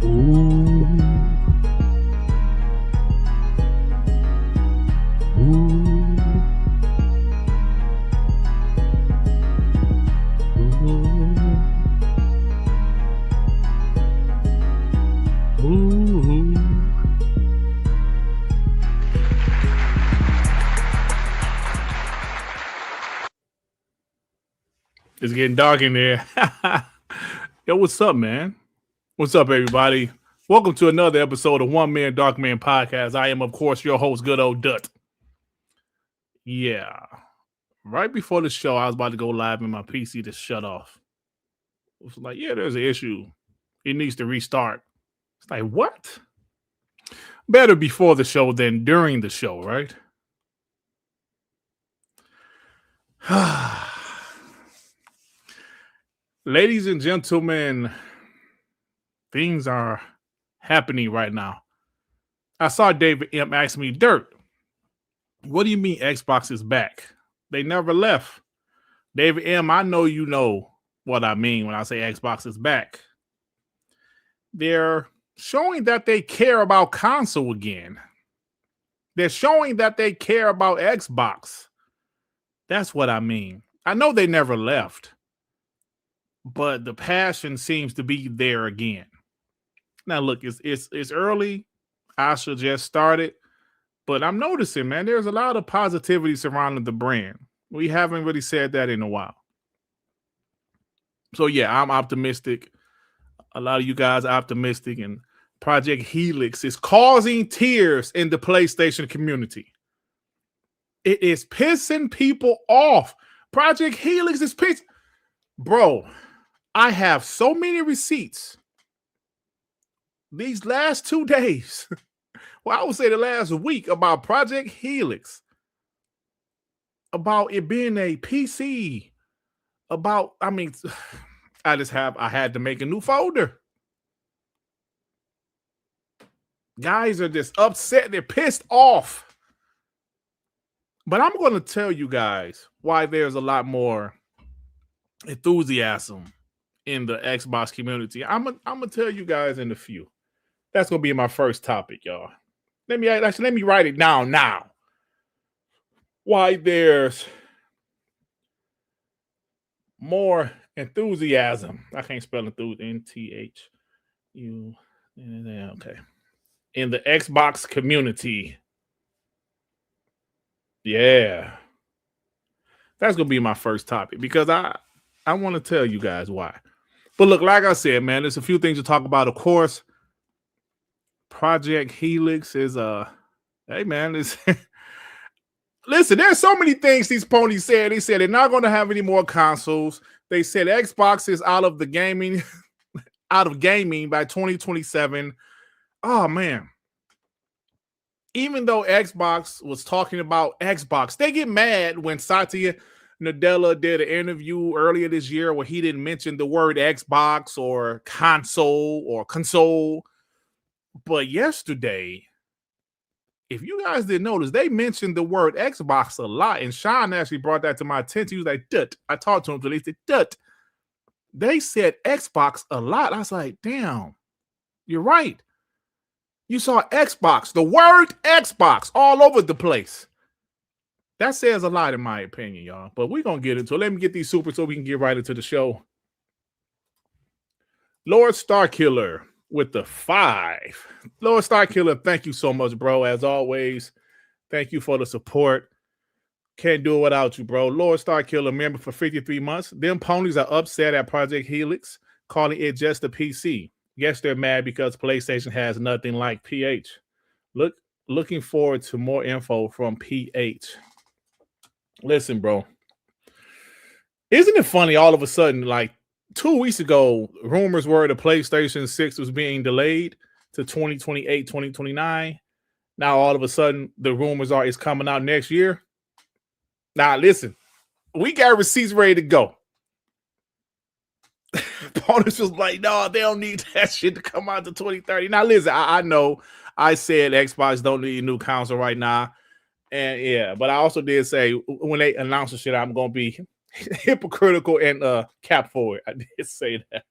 Ooh. Ooh. Ooh. Ooh. It's getting dark in there. Yo, what's up, man? What's up, everybody? Welcome to another episode of One Man Dark Man Podcast. I am, of course, your host, good old Dirt. Yeah. Right before the show, I was about to go live and my PC just shut off. It was like, yeah, there's an issue. It needs to restart. It's like, what? Better before the show than during the show, right? Ladies and gentlemen, things are happening right now. I saw David M ask me, Dirt, what do you mean Xbox is back? They never left. David M, I know you know what I mean when I say Xbox is back. They're showing that they care about console again. They're showing that they care about Xbox. That's what I mean. I know they never left, but the passion seems to be there again. Now, look, it's early. Asha just started, but I'm noticing, man, there's a lot of positivity surrounding the brand. We haven't really said that in a while. So, yeah, I'm optimistic. A lot of you guys are optimistic, and Project Helix is causing tears in the PlayStation community. It is pissing people off. Project Helix is pissing. Bro, I have so many receipts these last 2 days. Well, I would say the last week about Project Helix, about it being a PC, I had to make a new folder. Guys are just upset. They're pissed off. But I'm going to tell you guys why there's a lot more enthusiasm in the Xbox community. I'm gonna tell you guys in a few. That's going to be my first topic, y'all. Let me write it down now. Why there's more enthusiasm. I can't spell enthusiasm. NTHU. Okay. In the Xbox community. Yeah. That's going to be my first topic because I want to tell you guys why. But look, like I said, man, there's a few things to talk about. Of course, Project Helix is hey man, it's listen, there's so many things these ponies said. They said they're not going to have any more consoles. They said Xbox is out of gaming by 2027. Oh man. Even though Xbox was talking about Xbox, they get mad when Satya Nadella did an interview earlier this year where he didn't mention the word Xbox or console. But yesterday, if you guys didn't notice, they mentioned the word Xbox a lot. And Sean actually brought that to my attention. He was like, Dut. I talked to him today. He said, Dut. They said Xbox a lot. I was like, damn, you're right. You saw Xbox, the word Xbox all over the place. That says a lot in my opinion, y'all. But we're going to get into it. Let me get these super so we can get right into the show. Lord Starkiller with the 5. Lord Starkiller, thank you so much, bro. As always, thank you for the support. Can't do it without you, bro. Lord Starkiller, member for 53 months. Them ponies are upset at Project Helix, calling it just a PC. Yes, they're mad because PlayStation has nothing like PH. Looking forward to more info from PH. Listen, bro. Isn't it funny all of a sudden, like 2 weeks ago, rumors were the PlayStation 6 was being delayed to 2028, 2029. Now, all of a sudden, the rumors are it's coming out next year. Now, listen, we got receipts ready to go. Opponents was like, no, they don't need that shit to come out to 2030. Now, listen, I know I said Xbox don't need a new console right now. And yeah, but I also did say when they announce the shit, I'm going to be hypocritical and cap forward. I did say that.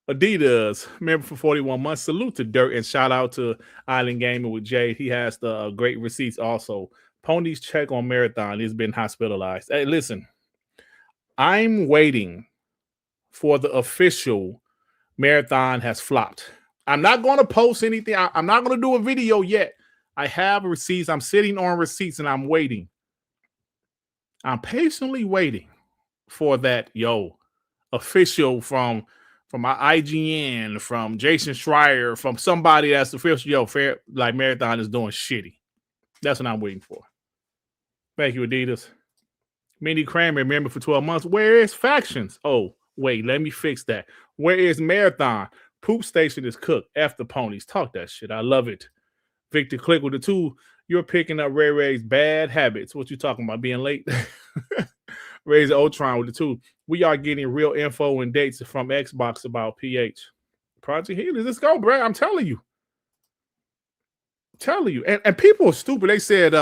Adidas, member for 41 months. Salute to Dirt and shout out to Island Gaming with Jay. He has the great receipts also. Pony's check on Marathon. He's been hospitalized. Hey, listen, I'm waiting for the official Marathon has flopped. I'm not going to post anything. I'm not going to do a video yet. I have receipts. I'm sitting on receipts and I'm waiting. I'm patiently waiting for that, official from my IGN, from Jason Schreier, from somebody that's official, fair, like Marathon is doing shitty. That's what I'm waiting for. Thank you, Adidas. Minnie Kramer, member for 12 months. Where is Factions? Oh, wait, let me fix that. Where is Marathon? Poop Station is cooked. F the ponies. Talk that shit. I love it. Victor Click with the 2. You're picking up Ray Ray's bad habits. What you talking about? Being late? Razor Ultron with the 2. We are getting real info and dates from Xbox about PH. Project Helix. Let's go, bro. I'm telling you. And people are stupid. They said,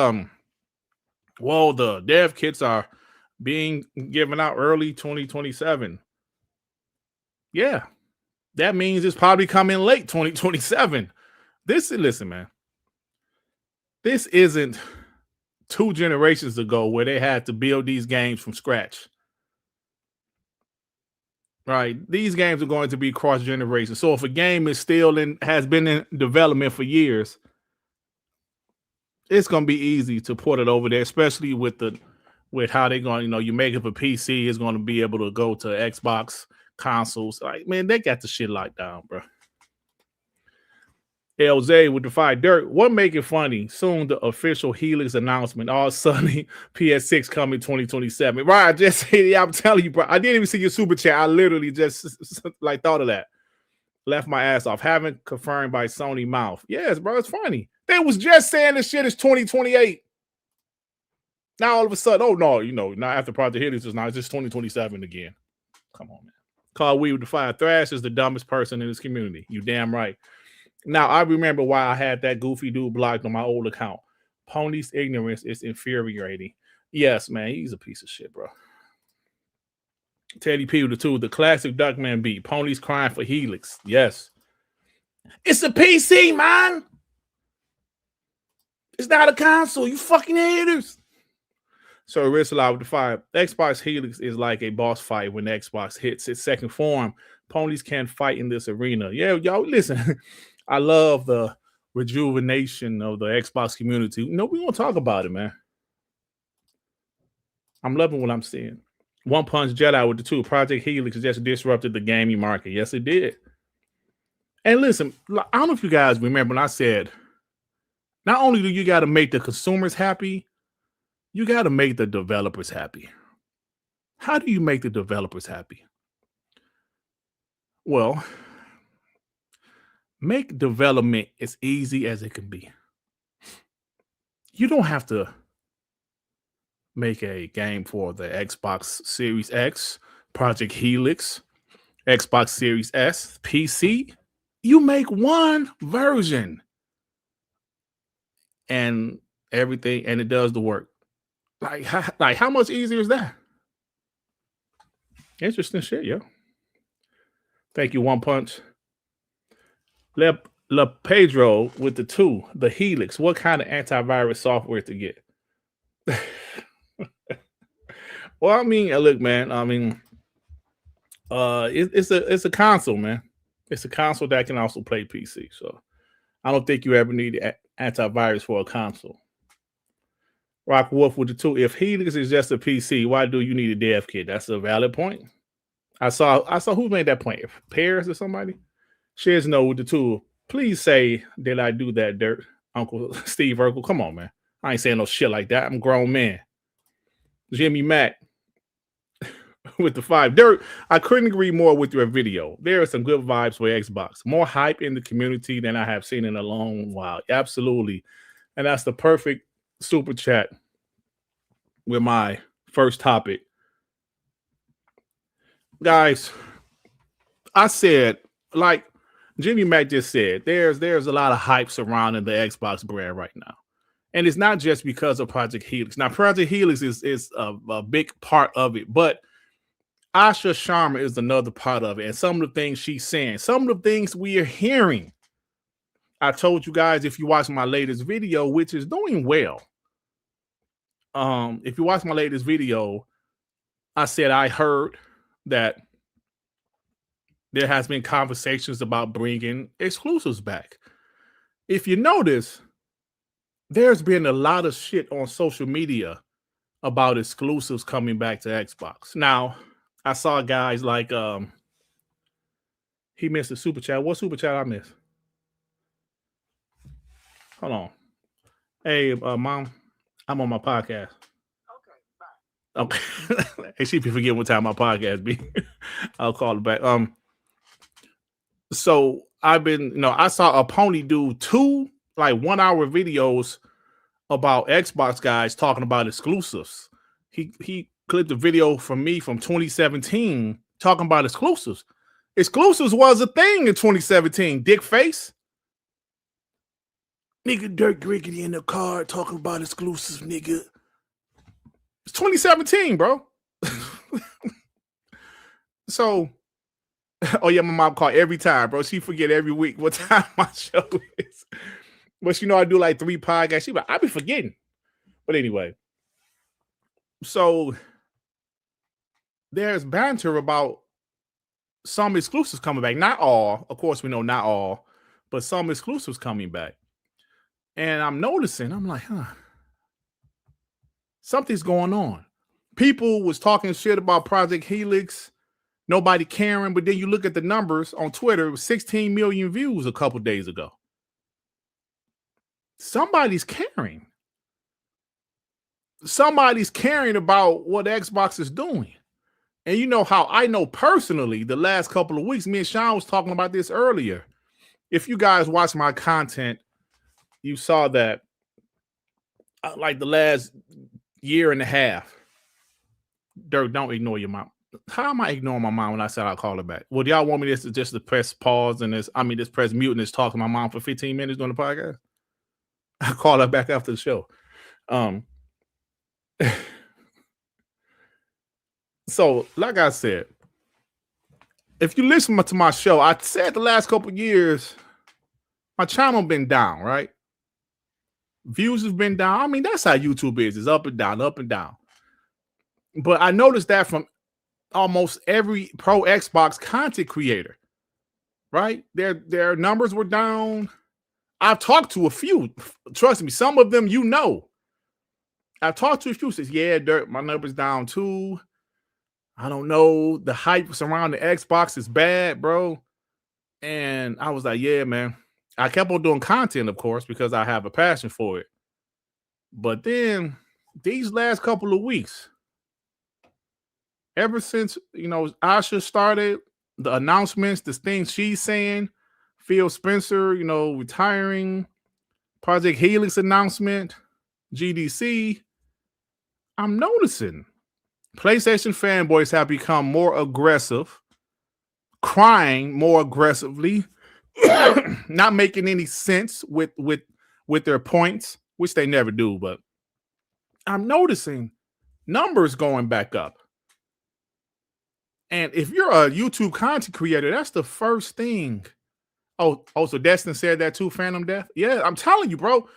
well, the dev kits are being given out early 2027. Yeah. That means it's probably coming late 2027. Listen, man. This isn't 2 generations ago where they had to build these games from scratch. Right? These games are going to be cross-generation. So if a game is still has been in development for years, it's going to be easy to port it over there, especially with how they're going, you make it for PC, it's going to be able to go to Xbox consoles. Like, man, they got the shit locked down, bro. LZ with the 5 Dirt. What make it funny? Soon the official Helix announcement. All Sony PS6 coming 2027. Right, I just said, I'm telling you, bro. I didn't even see your super chat. I literally just thought of that. Left my ass off. Haven't confirmed by Sony mouth. Yes, bro, it's funny. They was just saying this shit is 2028. Now all of a sudden, oh no, not after Project Helix is now it's just 2027 again. Come on, man. Carl Wee with the 5. Thrash is the dumbest person in this community. You damn right. Now, I remember why I had that goofy dude blocked on my old account. Pony's ignorance is infuriating. Yes, man, he's a piece of shit, bro. Teddy P with the 2. The classic Duckman beat. Pony's crying for Helix. Yes. It's a PC, man. It's not a console. You fucking haters. So, Risala with the 5. Xbox Helix is like a boss fight when the Xbox hits its second form. Ponies can't fight in this arena. Yeah, y'all, listen. I love the rejuvenation of the Xbox community. We want to talk about it, man. I'm loving what I'm seeing. One Punch Jedi with the 2. Project Helix just disrupted the gaming market. Yes, it did. And listen, I don't know if you guys remember when I said, not only do you got to make the consumers happy, you got to make the developers happy. How do you make the developers happy? Well, make development as easy as it can be. You don't have to make a game for the Xbox Series X, Project Helix, Xbox Series S, PC. You make one version and everything, and it does the work. Like how much easier is that? Interesting shit, yo. Thank you, One Punch. Le Pedro with the 2, the Helix. What kind of antivirus software to get? Well, I mean, look, man. I mean, it's a console, man. It's a console that can also play PC. So I don't think you ever need antivirus for a console. Rock Wolf with the 2. If Helix is just a PC, why do you need a dev kit? That's a valid point. I saw who made that point. Paris or somebody? Shares no with the 2. Please say, did I do that, Dirt? Uncle Steve Urkel. Come on, man. I ain't saying no shit like that. I'm a grown man. Jimmy Mack with the 5. Dirt, I couldn't agree more with your video. There are some good vibes for Xbox. More hype in the community than I have seen in a long while. Absolutely. And that's the perfect super chat with my first topic. Guys, I said, like Jimmy Mack just said, there's a lot of hype surrounding the Xbox brand right now. And it's not just because of Project Helix. Now, Project Helix is a big part of it, but Asha Sharma is another part of it, and some of the things she's saying, some of the things we are hearing. I told you guys if you watch my latest video, which is doing well. If you watch my latest video, I said I heard that there has been conversations about bringing exclusives back. If you notice, there's been a lot of shit on social media about exclusives coming back to Xbox. Now, I saw guys like he missed a super chat. What super chat I missed? Hold on. Hey, mom, I'm on my podcast. Okay. Hey, she be forgetting what time my podcast be. I'll call her back. So I've been, I saw a pony do 2 like 1 hour videos about Xbox guys talking about exclusives. He clipped a video from me from 2017 talking about exclusives. Exclusives was a thing in 2017. Dick face. Nigga, Dirt Griggity in the car talking about exclusives, nigga. It's 2017, bro. So, oh yeah, my mom called every time, bro. She forget every week what time my show is. But I do like 3 podcasts. She like, I be forgetting. But anyway, so there's banter about some exclusives coming back. Not all, of course, we know not all, but some exclusives coming back. And I'm noticing, I'm like, something's going on. People was talking shit about Project Helix, nobody caring, but then you look at the numbers on Twitter, it was 16 million views a couple days ago. Somebody's caring. Somebody's caring about what Xbox is doing. And you know how I know personally the last couple of weeks, me and Sean was talking about this earlier. If you guys watch my content, you saw that like the last year and a half. Dirt, don't ignore your mom. How am I ignoring my mom when I said I'll call her back? Well, do y'all want me just to press pause and just press mute and just talk to my mom for 15 minutes during the podcast? I'll call her back after the show. So, like I said, if you listen to my show, I said the last couple of years, my channel been down, right? Views have been down. I mean, that's how YouTube is. It's up and down, up and down. But I noticed that from almost every pro Xbox content creator, right? Their numbers were down. I've talked to a few. Trust me, some of them I've talked to a few. Says, yeah, Dirt, my numbers down too. I don't know. The hype surrounding Xbox is bad, bro. And I was like, yeah, man. I kept on doing content, of course, because I have a passion for it. But then these last couple of weeks, ever since, Asha started, the announcements, the things she's saying, Phil Spencer, retiring, Project Helix announcement, GDC, I'm noticing PlayStation fanboys have become more aggressive, crying more aggressively, not making any sense with their points, which they never do. But I'm noticing numbers going back up. And if you're a YouTube content creator, that's the first thing. Oh, so Destin said that too, Phantom Death? Yeah, I'm telling you, bro.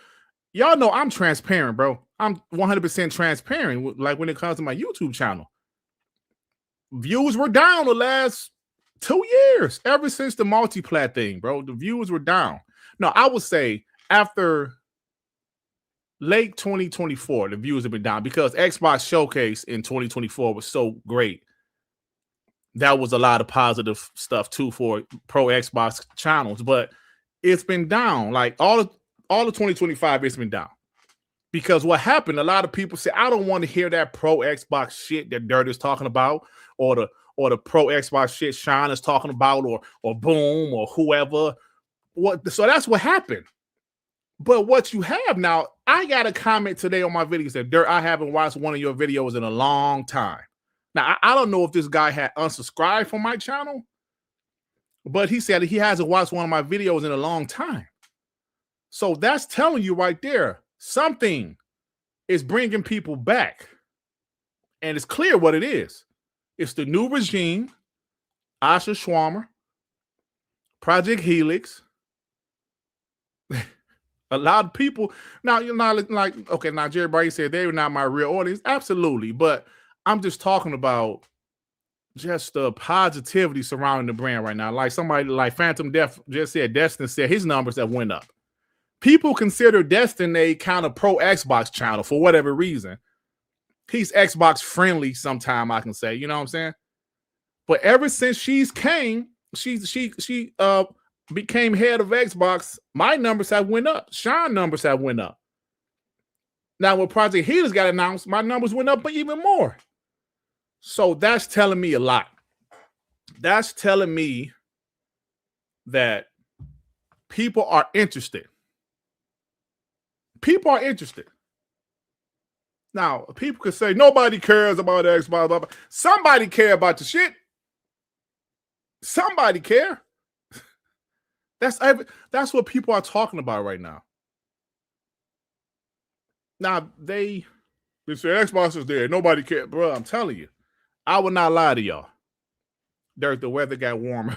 Y'all know I'm transparent, bro. I'm 100% transparent, like when it comes to my YouTube channel. Views were down the last 2 years, ever since the multi-plat thing, bro. The views were down. No, I would say after late 2024, the views have been down because Xbox Showcase in 2024 was so great. That was a lot of positive stuff too for pro Xbox channels, but it's been down. Like all of 2025, it's been down. Because what happened, a lot of people say, I don't want to hear that pro Xbox shit that Dirt is talking about, or the pro Xbox shit Sean is talking about, or Boom, or whoever. So that's what happened. But what you have now, I got a comment today on my video that Dirt, I haven't watched one of your videos in a long time. Now, I don't know if this guy had unsubscribed from my channel, but he said he hasn't watched one of my videos in a long time. So that's telling you right there, something is bringing people back. And it's clear what it is. It's the new regime, Asha Sharma, Project Helix. A lot of people now, you're not like, okay, now Jerry Brady said they were not my real audience. Absolutely. But I'm just talking about just the positivity surrounding the brand right now. Like somebody like Phantom Death just said, Destin said his numbers have went up. People consider Destin a kind of pro Xbox channel for whatever reason. He's Xbox friendly sometime, I can say, you know what I'm saying? But ever since she became head of Xbox, my numbers have went up. Sean's numbers have went up. Now, when Project Helix got announced, my numbers went up even more. So that's telling me a lot. That's telling me that people are interested. People are interested. Now, people could say nobody cares about Xbox. Blah, blah. Somebody care about the shit. Somebody care. That's what people are talking about right now. Now, they say Xbox is there. Nobody cares. Bro, I'm telling you. I will not lie to y'all. Dirt, the weather got warmer.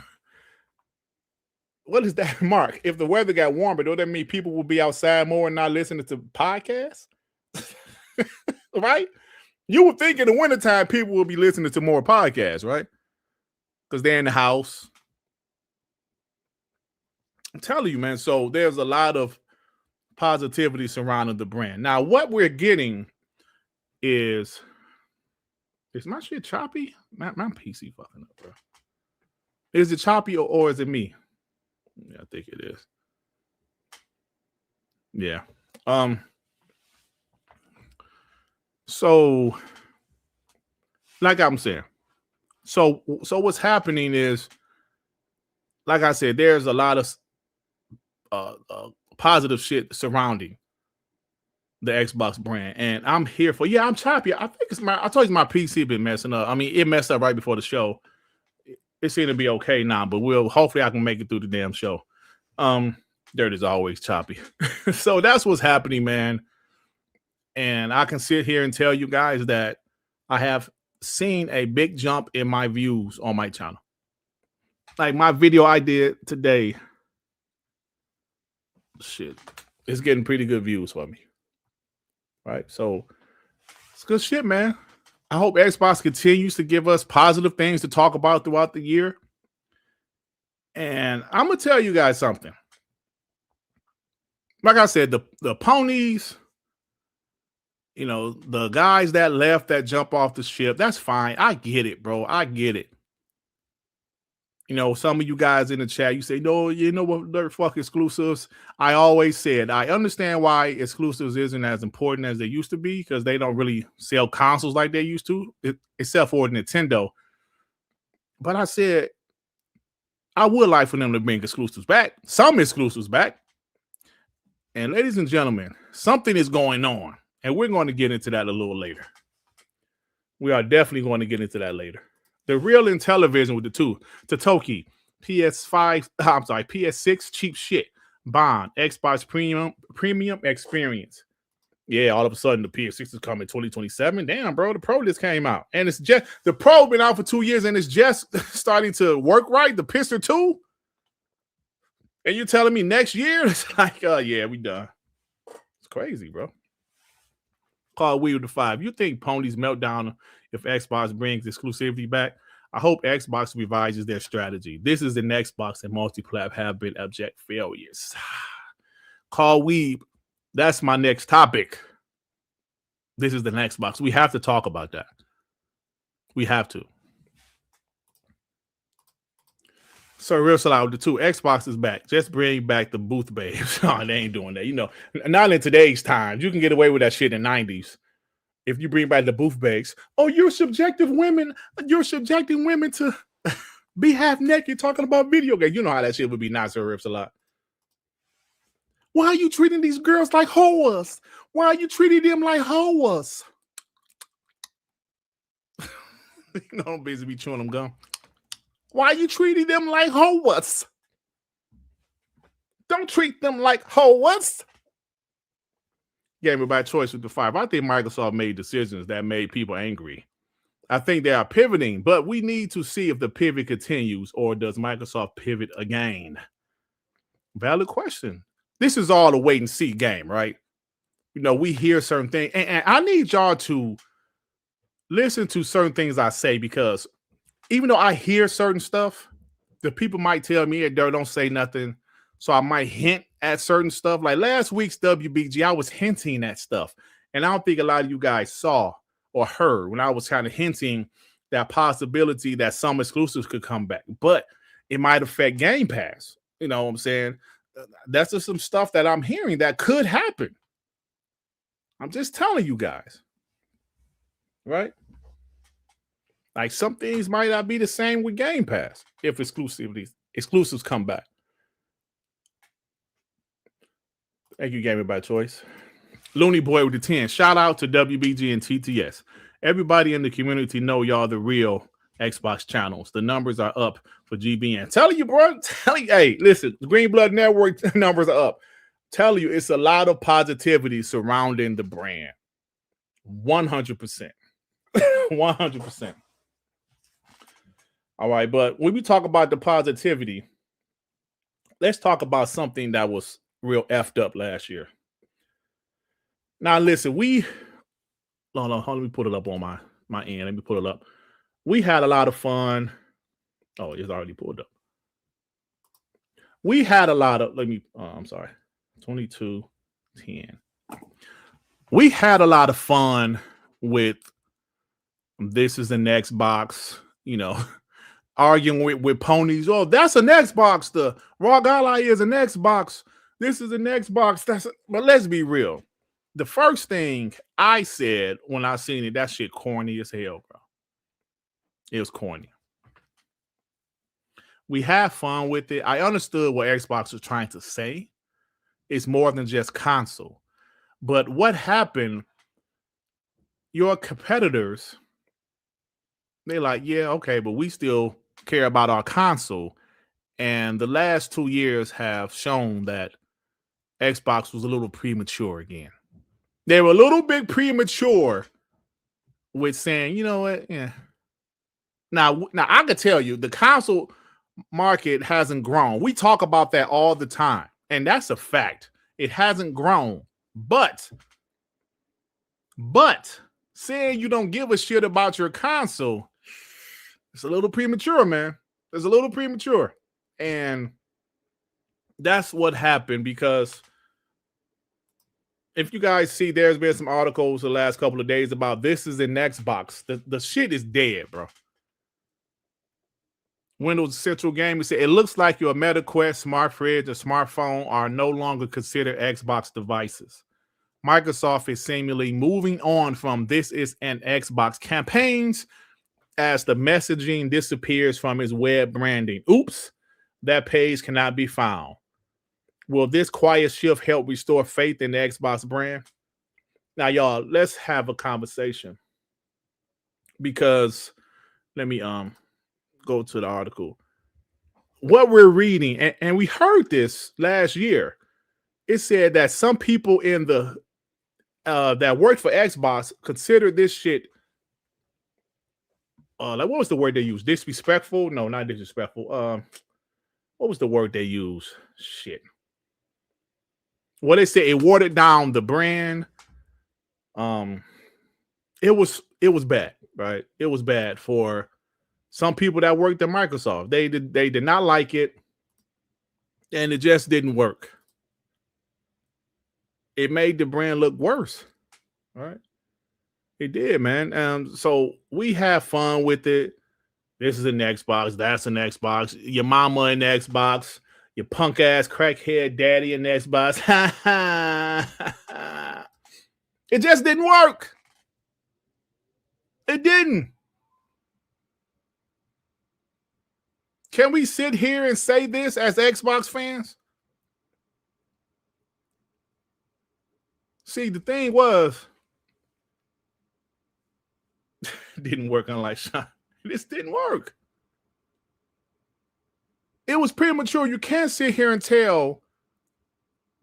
What is that, Mark? If the weather got warmer, don't that mean people will be outside more and not listening to podcasts? Right? You would think in the wintertime people will be listening to more podcasts, right? Because they're in the house. I'm telling you, man. So there's a lot of positivity surrounding the brand. Now, what we're getting is my shit choppy? My PC fucking up, bro. Is it choppy or is it me? Yeah, I think it is. Yeah. So, like I'm saying, so what's happening is, like I said, there's a lot of positive shit surrounding the Xbox brand, and I'm here for. Yeah, I'm choppy. I think I told you my PC been messing up. I mean, it messed up right before the show. It seemed to be okay now, but hopefully I can make it through the damn show. Dirt is always choppy. So that's what's happening, man. And I can sit here and tell you guys that I have seen a big jump in my views on my channel. Like my video I did today, shit, it's getting pretty good views for me. Right? So it's good shit, man. I hope Xbox continues to give us positive things to talk about throughout the year. And I'm going to tell you guys something. Like I said, the ponies, you know, the guys that left that jump off the ship, that's fine. I get it, bro. I get it. You know, some of you guys in the chat, you say, no, you know what, they're fuck exclusives. I always said, I understand why exclusives isn't as important as they used to be because they don't really sell consoles like they used to, except for Nintendo. But I said, I would like for them to bring exclusives back, some exclusives back. And ladies and gentlemen, something is going on, and we're going to get into that a little later. We are definitely going to get into that later. The real in television with the two, Totoki, PS6 cheap shit, Bond, Xbox premium experience. Yeah, all of a sudden the PS6 is coming 2027. Damn, bro, the Pro just came out, and it's just the Pro been out for 2 years, and it's just starting to work right. The Piston 2, and you're telling me next year? It's like, yeah, we done. It's crazy, bro. Call Wii with the 5. You think ponies melt down if Xbox brings exclusivity back? I hope Xbox revises their strategy. This is the Xbox and multiplayer have been abject failures. Call Weeb. That's my next topic. This is the Xbox. We have to talk about that. We have to. So real salad with the two. Xbox is back. Just bring back the booth babes. Oh, they ain't doing that. You know, not in today's times. You can get away with that shit in the 90s. If you bring back the booth babes. Oh, you're subjecting women to be half naked talking about video games. You know how that shit would be not so rips a lot. Why are you treating these girls like hoes? Why are you treating them like hoes? You know, I'm busy be chewing them gum. Why are you treating them like hoes? Don't treat them like hoes. Gamer by choice with the 5. I think Microsoft made decisions that made people angry. I think they are pivoting, but we need to see if the pivot continues or does Microsoft pivot again? Valid question. This is all a wait and see game, right? You know, we hear certain things, and I need y'all to listen to certain things I say, because even though I hear certain stuff, the people might tell me, don't say nothing. So I might hint at certain stuff. Like last week's WBG, I was hinting at stuff. And I don't think a lot of you guys saw or heard when I was kind of hinting that possibility that some exclusives could come back. But it might affect Game Pass. You know what I'm saying? That's just some stuff that I'm hearing that could happen. I'm just telling you guys. Right? Like some things might not be the same with Game Pass if exclusives come back. Thank you, Gaming by Choice. Looney Boy with the 10. Shout out to WBG and TTS. Everybody in the community know y'all the real Xbox channels. The numbers are up for GBN. Telling you, bro. Telling you, hey, listen, the Green Blood Network numbers are up. Telling you, it's a lot of positivity surrounding the brand. 100%. 100%. All right, but when we talk about the positivity, let's talk about something that was real effed up last year. Now, listen, hold on, let me put it up on my end. Let me pull it up. We had a lot of fun. Oh, it's already pulled up. We had a lot of, I'm sorry, 2210. We had a lot of fun with this is an Xbox, you know, arguing with ponies. Oh, that's an Xbox. The Rock Ally is an Xbox. This is an Xbox. But let's be real. The first thing I said when I seen it, that shit corny as hell, bro. It was corny. We had fun with it. I understood what Xbox was trying to say. It's more than just console. But what happened, your competitors, they're like, yeah, okay, but we still care about our console. And the last 2 years have shown that Xbox was a little premature again. They were a little bit premature with saying, you know what? Yeah. Now I can tell you the console market hasn't grown. We talk about that all the time, and that's a fact. It hasn't grown. But saying you don't give a shit about your console, it's a little premature, man. It's a little premature. And that's what happened, because if you guys see, there's been some articles the last couple of days about this is an Xbox. The shit is dead, bro. Windows Central Gaming said it looks like your MetaQuest, Smart Fridge, or smartphone are no longer considered Xbox devices. Microsoft is seemingly moving on from this is an Xbox campaigns as the messaging disappears from its web branding. Oops, that page cannot be found. Will this quiet shift help restore faith in the Xbox brand? Now, y'all, let's have a conversation, because let me go to the article. What we're reading, and we heard this last year, it said that some people in the that worked for Xbox consider this shit like, what was the word they used? Disrespectful? No, not disrespectful. What was the word they used? Shit. Well, they said it watered down the brand. It was bad, right? It was bad for some people that worked at Microsoft. They did not like it, and it just didn't work. It made the brand look worse. All right. It did, man. So we have fun with it. This is an Xbox. That's an Xbox. Your mama an Xbox. Your punk ass crackhead daddy an Xbox. It just didn't work. It didn't. Can we sit here and say this as Xbox fans? See, the thing was, it didn't work, unlike Sean. This didn't work. It was premature. You can't sit here and tell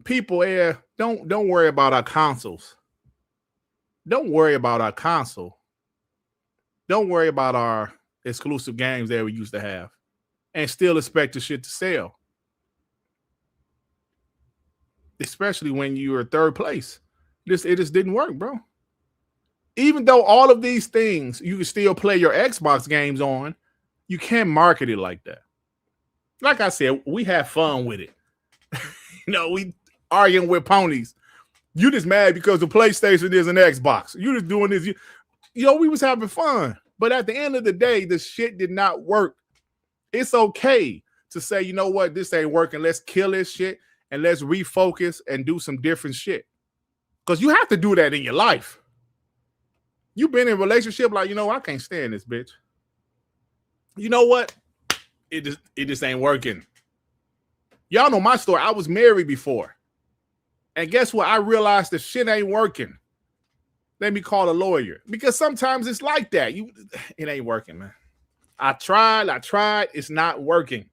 people, don't worry about our consoles. Don't worry about our console. Don't worry about our exclusive games that we used to have and still expect the shit to sell. Especially when you're third place. It just didn't work, bro. Even though all of these things you can still play your Xbox games on, you can't market it like that. Like I said, we have fun with it. We arguing with ponies. You just mad because the PlayStation is an Xbox. You just doing this. We was having fun. But at the end of the day, the shit did not work. It's okay to say, you know what, this ain't working. Let's kill this shit and let's refocus and do some different shit. Because you have to do that in your life. You've been in a relationship like, I can't stand this bitch. You know what? It just ain't working. Y'all know my story. I was married before. And guess what? I realized the shit ain't working. Let me call a lawyer. Because sometimes it's like that. It ain't working, man. I tried. It's not working.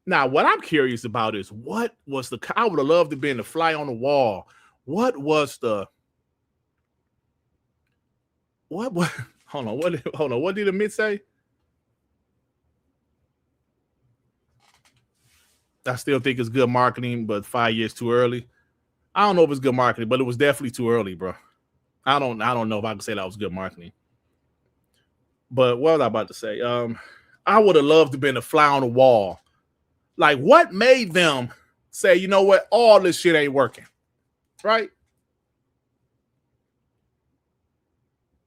Now, what I'm curious about is I would have loved to be in the fly on the wall. What hold on, what did Amit say? I still think it's good marketing, but 5 years too early. I don't know if it's good marketing, but it was definitely too early, bro. I don't know if I can say that was good marketing. But what was I about to say? I would have loved to be in a fly on the wall. Like, what made them say, you know what, all this shit ain't working, right?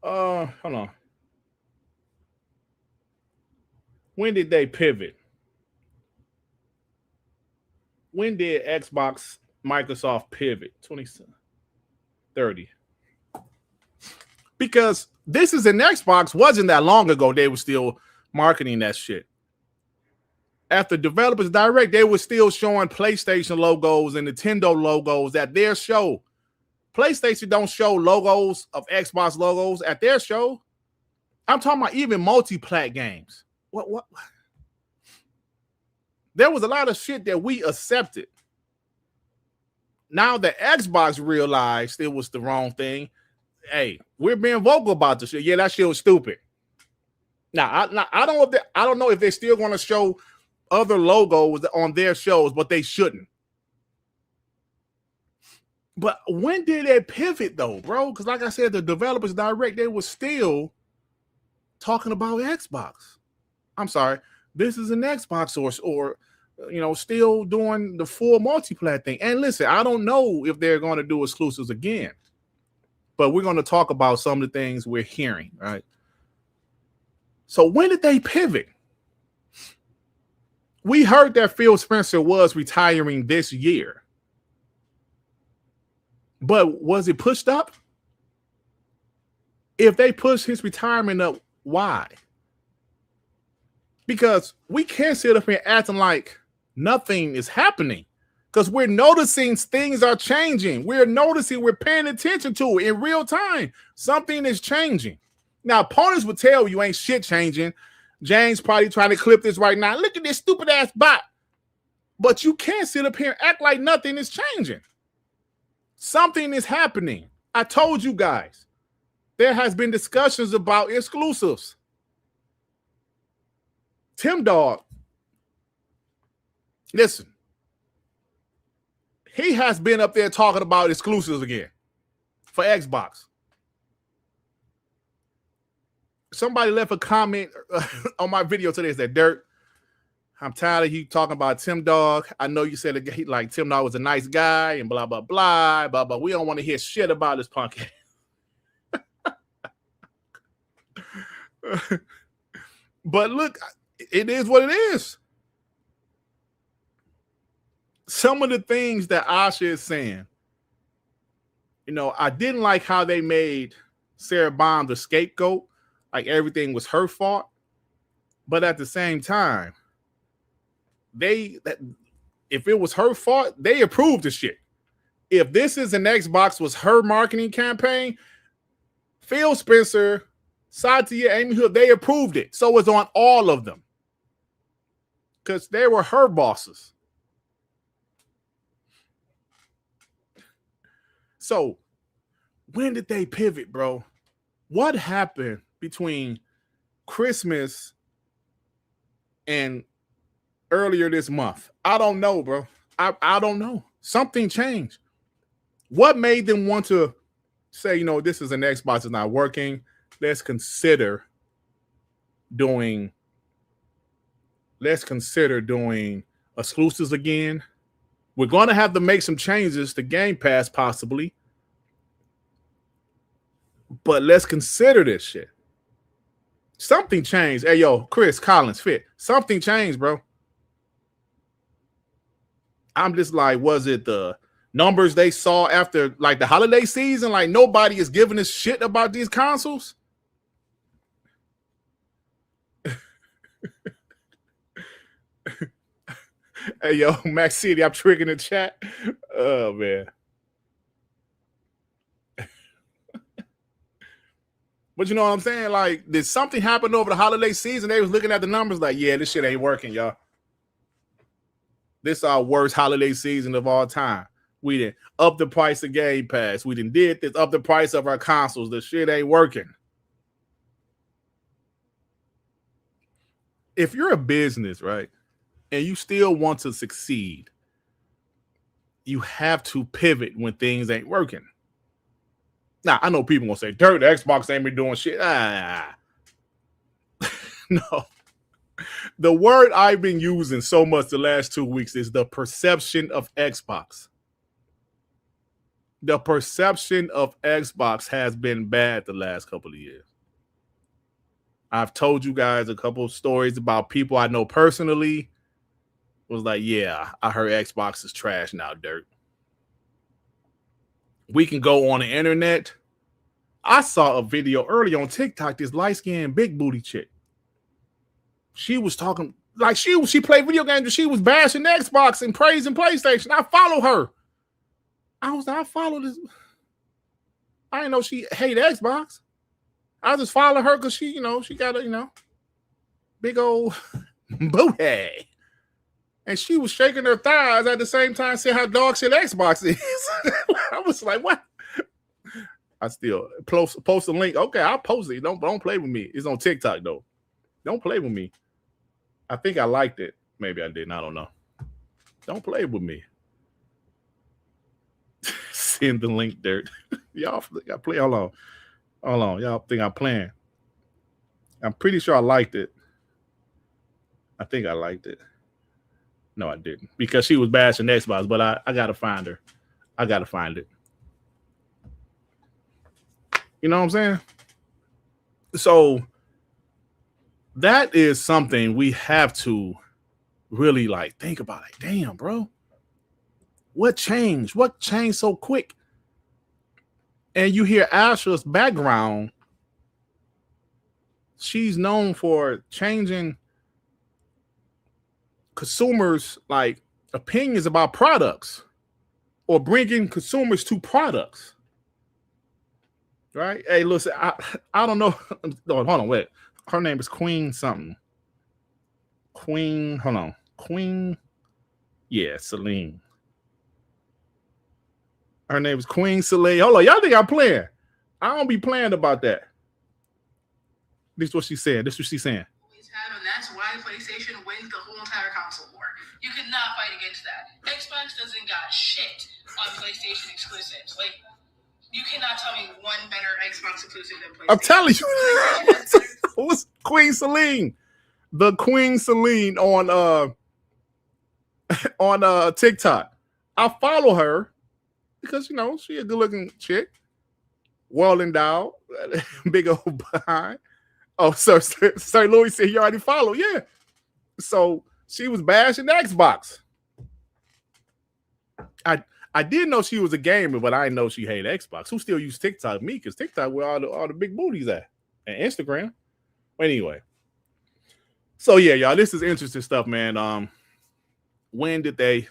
Hold on. When did they pivot? When did Xbox, Microsoft pivot? 2030. Because this is an Xbox wasn't that long ago. They were still marketing that shit. After Developers Direct, they were still showing PlayStation logos and Nintendo logos at their show. PlayStation don't show logos of Xbox logos at their show. I'm talking about even multi-plat games. What? There was a lot of shit that we accepted. Now the Xbox realized it was the wrong thing. Hey, we're being vocal about this shit. Yeah, that shit was stupid. Now, I don't know if they're still going to show other logos on their shows, but they shouldn't. But when did it pivot though, bro? Because like I said, the Developers Direct, they were still talking about Xbox. I'm sorry, this is an Xbox or still doing the full multi-plat thing. And listen, I don't know if they're going to do exclusives again, but we're going to talk about some of the things we're hearing, right? So when did they pivot? We heard that Phil Spencer was retiring this year. But was it pushed up? If they push his retirement up, why? Because we can't sit up here acting like nothing is happening. Because we're noticing things are changing. We're paying attention to it in real time. Something is changing. Now, opponents would tell you ain't shit changing. James probably trying to clip this right now. Look at this stupid ass bot. But you can't sit up here and act like nothing is changing. Something is happening. I told you guys. There has been discussions about exclusives. Tim Dog, listen. He has been up there talking about exclusives again for Xbox. Somebody left a comment on my video today. Said, Dirt, I'm tired of you talking about Tim Dog. I know you said like Tim Dog was a nice guy and blah, blah, blah, blah, blah. We don't want to hear shit about this punk. But look, it is what it is. Some of the things that Asha is saying, I didn't like how they made Sarah Bond the scapegoat, like everything was her fault. But at the same time, if it was her fault, they approved the shit. If this is an Xbox was her marketing campaign, Phil Spencer, Satya, Amy Hood, they approved it. So it's on all of them. Because they were her bosses. So when did they pivot, bro? What happened between Christmas and earlier this month? I don't know, bro. I don't know. Something changed. What made them want to say, you know, this is an Xbox that's not working? Let's consider doing exclusives again. We're going to have to make some changes to Gamepass possibly. But let's consider this shit. Something changed. Hey, yo, Chris Collins, Fit. Something changed, bro. I'm just like, was it the numbers they saw after like the holiday season? Like nobody is giving a shit about these consoles? Hey, yo, Max City, I'm triggering the chat. Oh, man. But you know what I'm saying? Like, did something happen over the holiday season? They was looking at the numbers like, yeah, this shit ain't working, y'all. This is our worst holiday season of all time. We didn't up the price of Game Pass. We didn't did this, up the price of our consoles. The shit ain't working. If you're a business, right, and you still want to succeed, you have to pivot when things ain't working. Now, I know people gonna say, Dirt, the Xbox ain't been doing shit. No. The word I've been using so much the last 2 weeks is the perception of Xbox. The perception of Xbox has been bad the last couple of years. I've told you guys a couple of stories about people I know personally. Was like, yeah, I heard Xbox is trash now, Dirt. We can go on the internet. I saw a video early on TikTok, this light-skinned big booty chick. She was talking like she played video games and she was bashing Xbox and praising PlayStation. I follow her. I follow this. I didn't know she hated Xbox. I just follow her because she, she got a, big old booty. And she was shaking her thighs at the same time saying how dog shit Xbox is. I was like, what? I still post a link. Okay, I'll post it. Don't play with me. It's on TikTok, though. Don't play with me. I think I liked it. Maybe I didn't. I don't know. Don't play with me. Send the link, Dirt. Y'all think I play. Hold on. Y'all think I'm playing. I'm pretty sure I liked it. I think I liked it. No, I didn't. Because she was bashing Xbox, but I got to find her. I got to find it. You know what I'm saying? So that is something we have to really like think about. Like, damn, bro. What changed? What changed so quick? And you hear Asha's background. She's known for changing consumers' like opinions about products or bringing consumers to products. Right? Hey, listen, I don't know. Hold on, wait. Her name is Queen something. Hold on. Queen. Yeah, Celine. Her name is Queen Celine. Hold on, y'all think I'm playing? I don't be playing about that. This is what she said. This is what she's saying. And that's why PlayStation wins the whole entire console war. You cannot fight against that. Xbox doesn't got shit on PlayStation exclusives. Like, you cannot tell me one better Xbox exclusive than PlayStation. I'm telling you. What's Queen Celine? The Queen Celine on TikTok. I follow her because she a good looking chick, well endowed, big old behind. Oh, Sir Louis said you already follow. Yeah. So she was bashing Xbox. I did know she was a gamer, but I didn't know she hated Xbox. Who still use TikTok? Me, because TikTok where all the big booties at. And Instagram. Anyway. So yeah, y'all, this is interesting stuff, man. When did they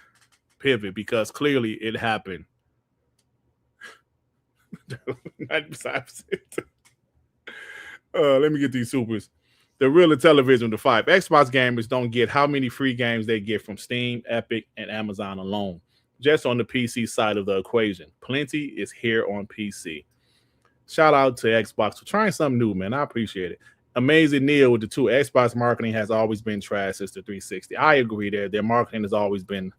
pivot? Because clearly it happened. 95%. Let me get these supers. The real television, the 5. Xbox gamers don't get how many free games they get from Steam, Epic, and Amazon alone. Just on the PC side of the equation. Plenty is here on PC. Shout out to Xbox for trying something new, man. I appreciate it. Amazing Neil with the two. Xbox marketing has always been trash since the 360. I agree there. Their marketing has always been.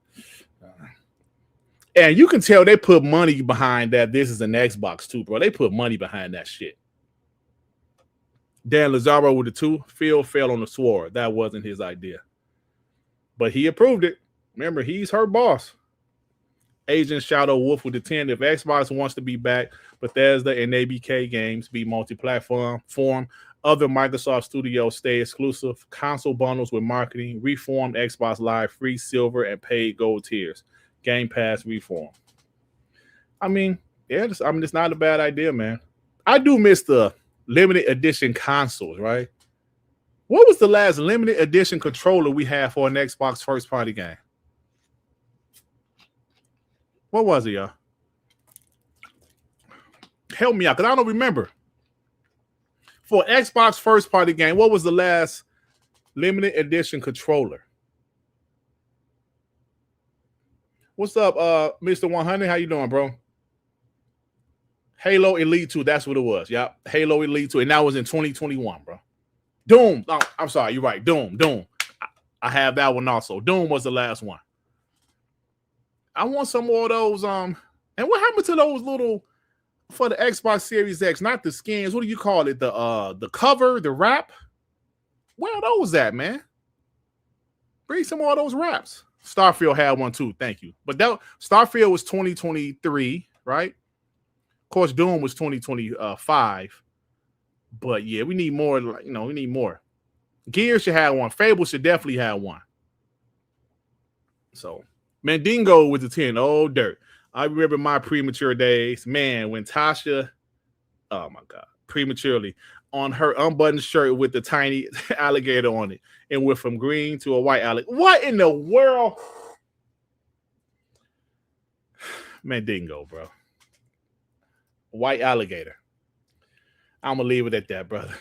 And you can tell they put money behind that. This is an Xbox too, bro. They put money behind that shit. Dan Lazaro with the two. Phil fell on the sword. That wasn't his idea. But he approved it. Remember, he's her boss. Agent Shadow Wolf with the 10. If Xbox wants to be back, Bethesda and ABK games be multi-platform, other Microsoft studios stay exclusive, console bundles with marketing, reformed Xbox Live, free silver and paid gold tiers, Gamepass reform. I mean, yeah, it's not a bad idea, man. I do miss the limited edition consoles, right? What was the last limited edition controller we had for an Xbox first party game? What was it, y'all? Help me out, because I don't remember. For Xbox first party game, what was the last limited edition controller? What's up, Mr. 100? How you doing, bro? Halo Elite 2, that's what it was. Yep, Halo Elite 2, and that was in 2021, bro. Doom. Oh, I'm sorry, you're right. Doom. I have that one also. Doom was the last one. I want some more of those. And what happened to those little for the Xbox Series X? Not the skins. What do you call it? The cover, the wrap. Where are those at, man? Bring some more of those wraps. Starfield had one too. Thank you. But that Starfield was 2023, right? Of course, Doom was 2025. But yeah, we need more. We need more. Gears should have one. Fable should definitely have one. So, Mandingo with the 10. Oh, Dirt. I remember my premature days. Man, when Tasha, oh my God, prematurely, on her unbuttoned shirt with the tiny alligator on it and went from green to a white alligator. What in the world? Mandingo, bro. White alligator. I'm going to leave it at that, brother.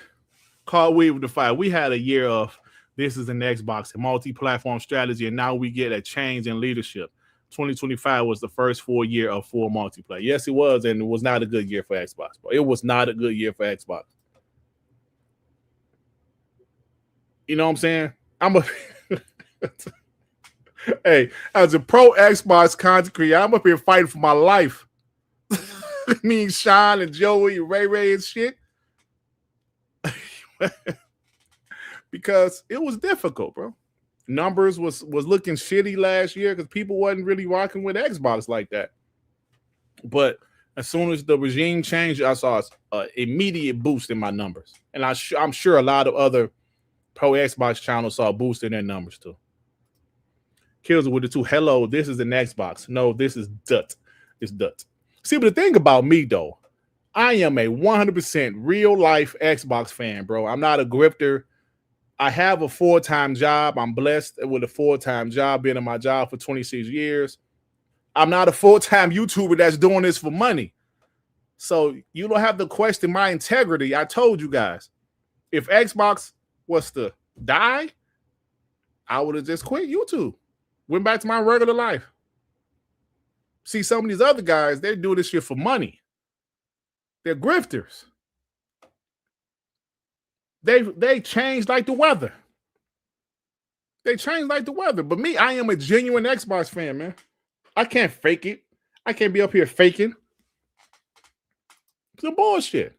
Call Weave with the fire. We had a year of this is an Xbox, a multi-platform strategy, and now we get a change in leadership. 2025 was the first full year of full multiplayer. Yes, it was, and it was not a good year for Xbox, bro. It was not a good year for Xbox. You know what I'm saying? Hey, as a pro Xbox content creator, I'm up here fighting for my life. Me and Sean and Joey and Ray and shit. Because it was difficult, bro. Numbers was looking shitty last year because people wasn't really rocking with Xbox like that. But as soon as the regime changed, I saw an immediate boost in my numbers. And I'm sure a lot of other pro Xbox channels saw a boost in their numbers too. Kills with the two. Hello, this is an Xbox. No, this is Dut. It's Dut. See, but the thing about me, though, I am a 100% real life Xbox fan, bro. I'm not a grifter. I have a full-time job. I'm blessed with a full-time job, being in my job for 26 years. I'm not a full-time YouTuber that's doing this for money. So you don't have to question my integrity. I told you guys, if Xbox was to die, I would have just quit YouTube. Went back to my regular life. See, some of these other guys, they do this shit for money. They're grifters. They change like the weather. They change like the weather. But me, I am a genuine Xbox fan, man. I can't fake it. I can't be up here faking. It's some bullshit.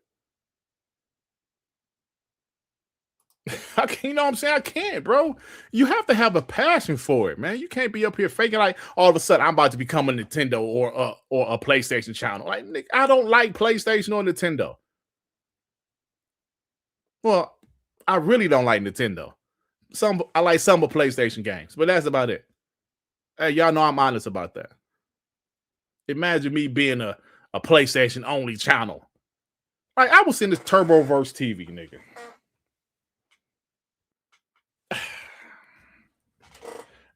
I can't, you know what I'm saying? I can't, bro. You have to have a passion for it, man. You can't be up here faking like all of a sudden I'm about to become a Nintendo or a PlayStation channel. Like, Nick, I don't like PlayStation or Nintendo. Well, I really don't like Nintendo. I like some of PlayStation games, but that's about it. Hey, y'all know I'm honest about that. Imagine me being a PlayStation only channel. Like, I was in this Turboverse TV, nigga.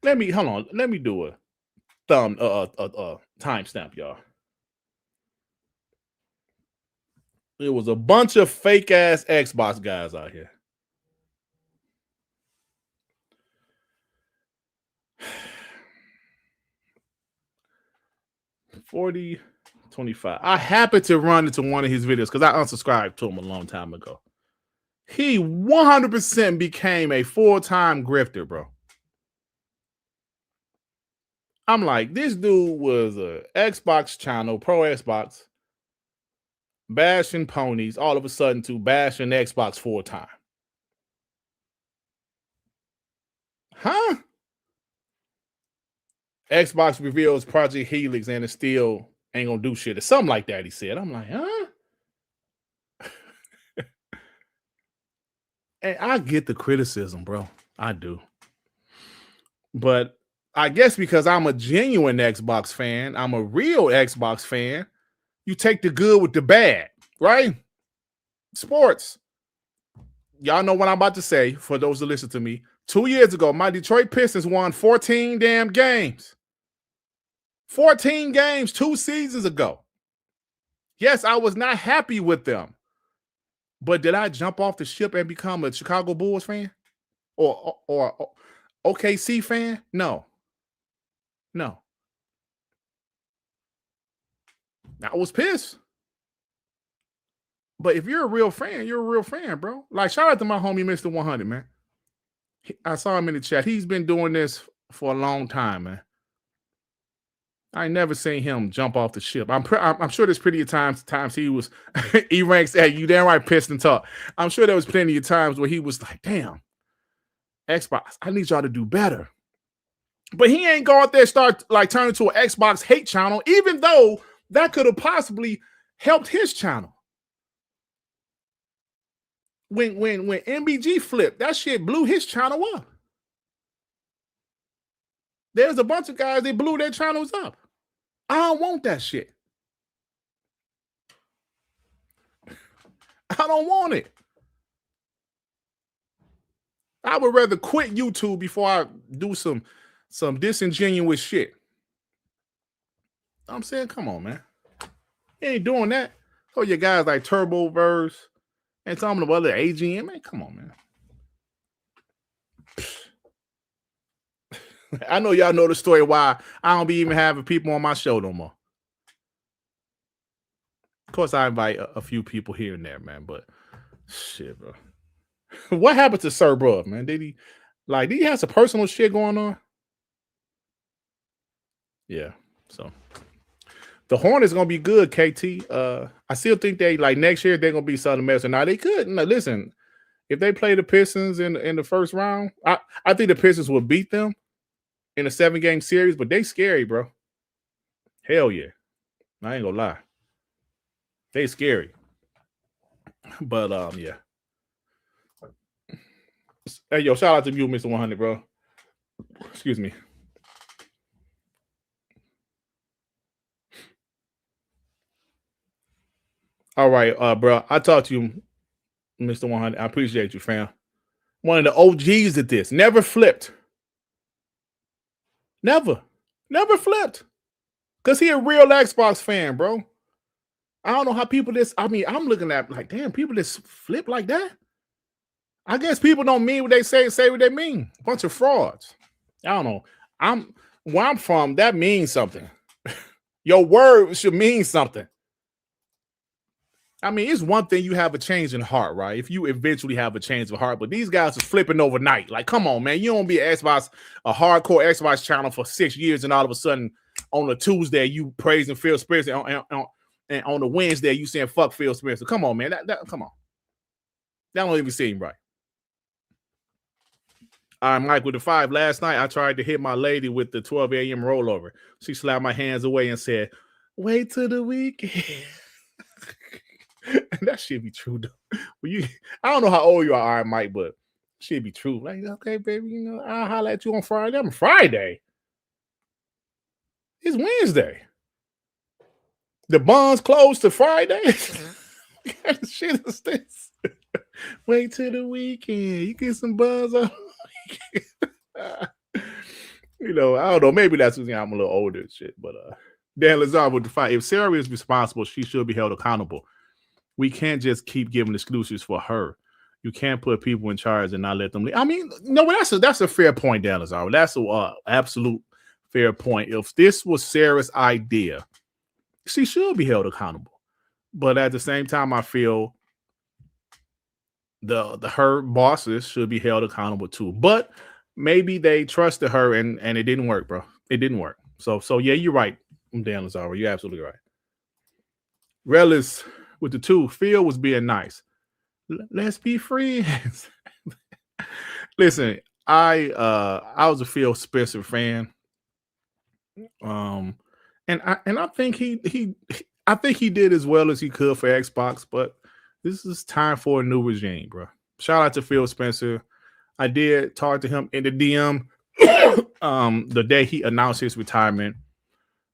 Let me do a timestamp, y'all. It was a bunch of fake ass Xbox guys out here. $42 25. I happened to run into one of his videos because I unsubscribed to him a long time ago. He 100% became a full-time grifter, bro. I'm like, this dude was a Xbox channel, pro Xbox, bashing ponies, all of a sudden to bashing Xbox full-time. Huh? Xbox reveals Project Helix and it still ain't gonna do shit or something like that, he said. I'm like, huh? And I get the criticism, bro. I do. But I guess because I'm a genuine Xbox fan, I'm a real Xbox fan, you take the good with the bad, right? Sports. Y'all know what I'm about to say for those that listen to me. 2 years ago, my Detroit Pistons won 14 damn games. 14 games 2 seasons ago. Yes, I was not happy with them. But did I jump off the ship and become a Chicago Bulls fan? Or OKC fan? No. No. I was pissed. But if you're a real fan, you're a real fan, bro. Like, shout out to my homie, Mr. 100, man. I saw him in the chat. He's been doing this for a long time, man. I never seen him jump off the ship. I'm sure there's plenty of times he was he ranks at you damn right pissed and talk. I'm sure there was plenty of times where he was like, damn, Xbox, I need y'all to do better. But he ain't go out there start like turning to an Xbox hate channel, even though that could have possibly helped his channel. When MBG flipped, that shit blew his channel up. There's a bunch of guys that blew their channels up. I don't want that shit. I don't want it. I would rather quit YouTube before I do some disingenuous shit. I'm saying, come on, man. You ain't doing that. Oh, your guys like Turboverse and some of the other AGM, man. Come on, man. I know y'all know the story why I don't be even having people on my show no more. Of course, I invite a few people here and there, man, but shit, bro. What happened to Sir Bruv, man? Did he have some personal shit going on? Yeah, so the Hornets gonna be good, KT. I still think they like next year they're gonna be Southern Medicine. Now they could. No, listen, if they play the Pistons in the first round, I think the Pistons will beat them in a 7-game series, but they scary, bro. Hell yeah. I ain't gonna lie. They scary. But yeah. Hey, yo, shout out to you, Mr. 100, bro. Excuse me. All right, bro. I talked to you, Mr. 100. I appreciate you, fam. One of the OGs at this. Never flipped. Never flipped. Because he a real Xbox fan, bro. I don't know how people I'm looking at like, damn, people just flip like that. I guess people don't mean what they say what they mean. Bunch of frauds. I don't know. Where I'm from, that means something. Your word should mean something. I mean, it's one thing you have a change in heart, right? If you eventually have a change of heart, but these guys are flipping overnight. Like, come on, man. You don't be a hardcore Xbox channel for 6 years, and all of a sudden on a Tuesday you praising Phil Spencer, and on the Wednesday you saying fuck Phil Spencer. Come on, man. Come on. That don't even seem right. All right, Mike with the 5. Last night I tried to hit my lady with the 12 a.m. rollover. She slapped my hands away and said, "Wait till the weekend." And that should be true, though. I don't know how old you are, all right, Mike, but it should be true. Like, okay, baby, I'll holler at you on Friday. I'm Friday. It's Wednesday. The bonds closed to Friday. What kind of shit is this? Wait till the weekend. You get some buzz on. I don't know. Maybe that's because I'm a little older and shit. But Dan Lazar with the 5. If Sarah is responsible, she should be held accountable. We can't just keep giving excuses for her. You can't put people in charge and not let them leave. I mean, no, that's a fair point, Dan Lazar. That's an absolute fair point. If this was Sarah's idea, she should be held accountable. But at the same time, I feel her bosses should be held accountable too. But maybe they trusted her and it didn't work, bro. It didn't work. So yeah, you're right. I'm Dan Lazaro. You're absolutely right. Relis with the 2. Phil was being nice. Let's be friends. Listen, I was a Phil Spencer fan. And I think I think he did as well as he could for Xbox, but this is time for a new regime, bro. Shout out to Phil Spencer. I did talk to him in the DM the day he announced his retirement.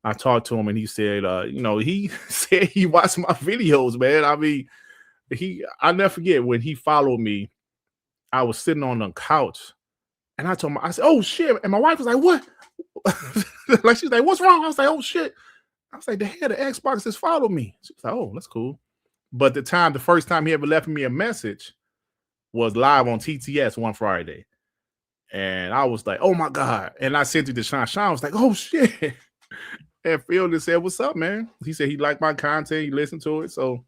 I talked to him and he said, he said he watched my videos, man. I mean, I'll never forget when he followed me. I was sitting on the couch and I told him, I said, oh shit. And my wife was like, what? Like, she's like, what's wrong? I was like, oh shit. I was like, the head of Xbox just followed me. She was like, oh, that's cool. But the first time he ever left me a message was live on TTS one Friday. And I was like, oh my God. And I sent it to Sean. Sean was like, oh shit. And Phil just said, what's up, man? He said he liked my content. He listened to it. So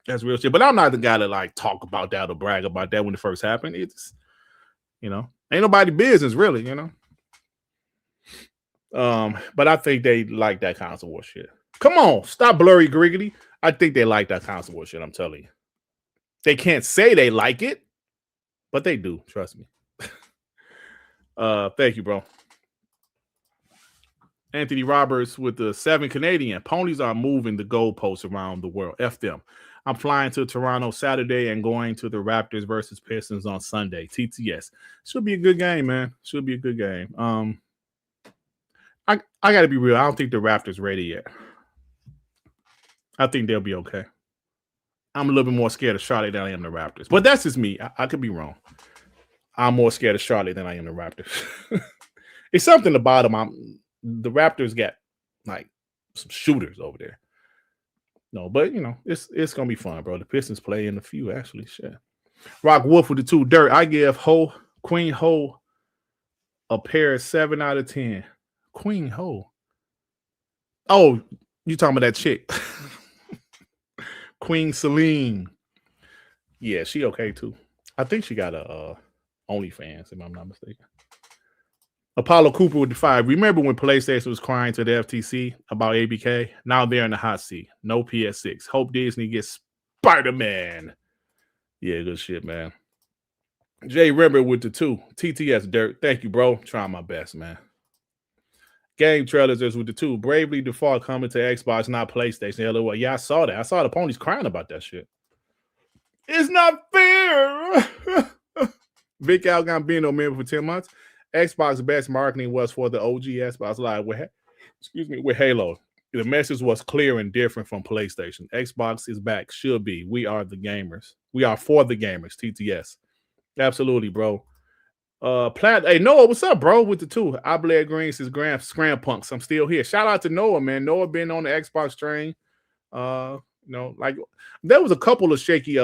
that's real shit. But I'm not the guy to like talk about that or brag about that when it first happened. It's, ain't nobody business really, But I think they like that console war shit. Come on, stop blurry griggity. I think they like that console war shit. I'm telling you. They can't say they like it, but they do. Trust me. Thank you, bro. Anthony Roberts with the 7 Canadian. Ponies are moving the goalposts around the world. F them. I'm flying to Toronto Saturday and going to the Raptors versus Pistons on Sunday. TTS. Should be a good game, man. Should be a good game. I got to be real. I don't think the Raptors ready yet. I think they'll be okay. I'm a little bit more scared of Charlotte than I am the Raptors. But that's just me. I could be wrong. I'm more scared of Charlotte than I am the Raptors. It's something about them. The Raptors got like some shooters over there. No, but it's gonna be fun, bro. The Pistons play in a few, actually. Shit. Rock Wolf with the 2. Dirt. I give Queen Ho a pair of 7 out of 10. Queen Ho. Oh, you talking about that chick? Queen Celine. Yeah, she okay too. I think she got a OnlyFans, if I'm not mistaken. Apollo Cooper with the 5. Remember when PlayStation was crying to the FTC about ABK? Now they're in the hot seat. No PS6. Hope Disney gets Spider-Man. Yeah, good shit, man. Jay Rimmer with the 2. TTS Dirt. Thank you, bro. Trying my best, man. Game trailers is with the 2. Bravely Default coming to Xbox, not PlayStation. LOL. Yeah, I saw that. I saw the ponies crying about that shit. It's not fair. Vic Al Gambino member for 10 months. Xbox best marketing was for the OG Xbox Live with Halo. The message was clear and different from PlayStation. Xbox is back. Should be. We are the gamers. We are for the gamers. TTS. Absolutely, bro. Hey Noah, what's up, bro? With the 2. I Bled Green says Scram Punks. I'm still here. Shout out to Noah, man. Noah been on the Xbox train. Like there was a couple of shaky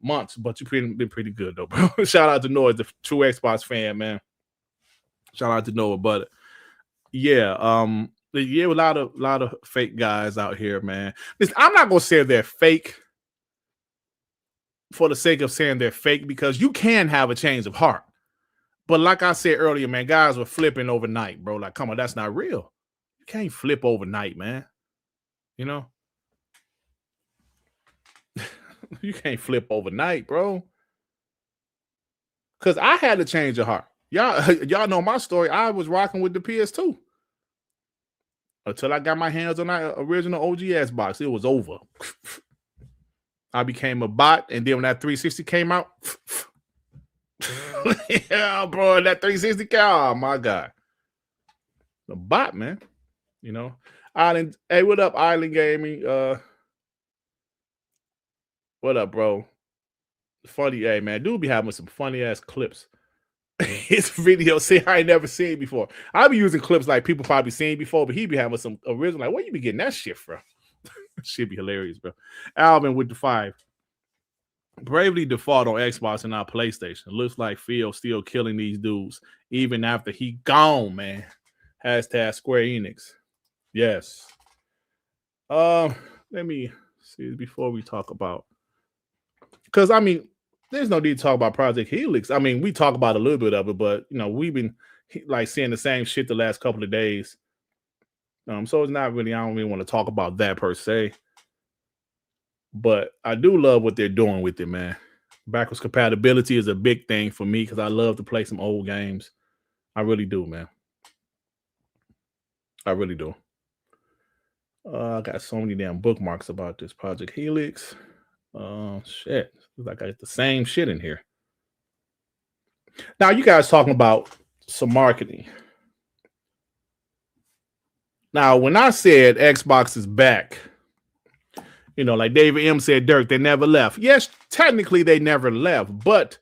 months, but you've been pretty good though, bro. Shout out to Noah, the true Xbox fan, man. Shout out to Noah, but yeah, a lot of fake guys out here, man. Listen, I'm not gonna say they're fake for the sake of saying they're fake because you can have a change of heart. But like I said earlier, man, guys were flipping overnight, bro. Like, come on, that's not real. You can't flip overnight, man. You can't flip overnight, bro. Because I had to change of heart. Y'all know my story. I was rocking with the PS2 until I got my hands on that original OG Xbox. It was over. I became a bot, and then when that 360 came out, yeah, bro, that 360 oh my God. The bot, man. Island. Hey, what up, Island Gaming? What up, bro? Funny, hey man, dude be having some funny ass clips. His video, I ain't never seen before. I be using clips like people probably seen before, but he be having some original. Like, where you be getting that shit from? Shit be hilarious, bro. Alvin with the 5. Bravely Default on Xbox and not PlayStation. Looks like Phil still killing these dudes even after he gone, man. Hashtag Square Enix. Yes. Let me see before we talk about, because I mean, there's no need to talk about Project Helix. I mean, we talk about a little bit of it, but we've been like seeing the same shit the last couple of days. So it's not really. I don't really want to talk about that per se, but I do love what they're doing with it, man. Backwards compatibility is a big thing for me because I love to play some old games. I really do, man. I really do. I got so many damn bookmarks about this Project Helix. Shit. Looks like I got the same shit in here. Now, you guys talking about some marketing. Now, when I said Xbox is back, like David M said, Dirk, they never left. Yes, technically they never left. But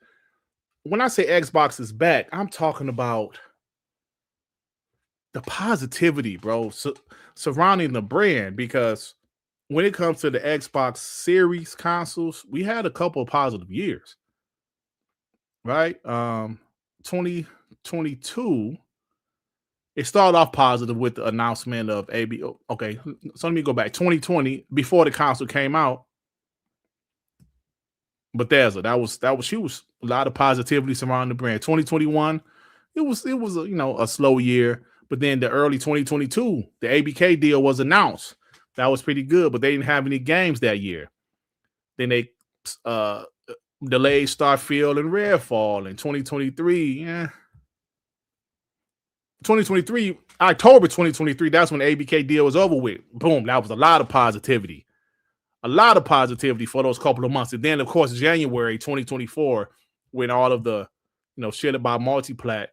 when I say Xbox is back, I'm talking about the positivity, bro, surrounding the brand. Because when it comes to the Xbox Series consoles, we had a couple of positive years, right? 2022, it started off positive with the announcement of AB. Okay, so let me go back. 2020, before the console came out, Bethesda, that was she was a lot of positivity surrounding the brand. 2021, it was a slow year, but then the early 2022, the ABK deal was announced. That was pretty good, but they didn't have any games that year. Then they delayed Starfield and Redfall in 2023. Yeah. 2023, October 2023, that's when the ABK deal was over with. Boom, that was a lot of positivity. A lot of positivity for those couple of months. And then, of course, January 2024, when all of the, shit about multiplat,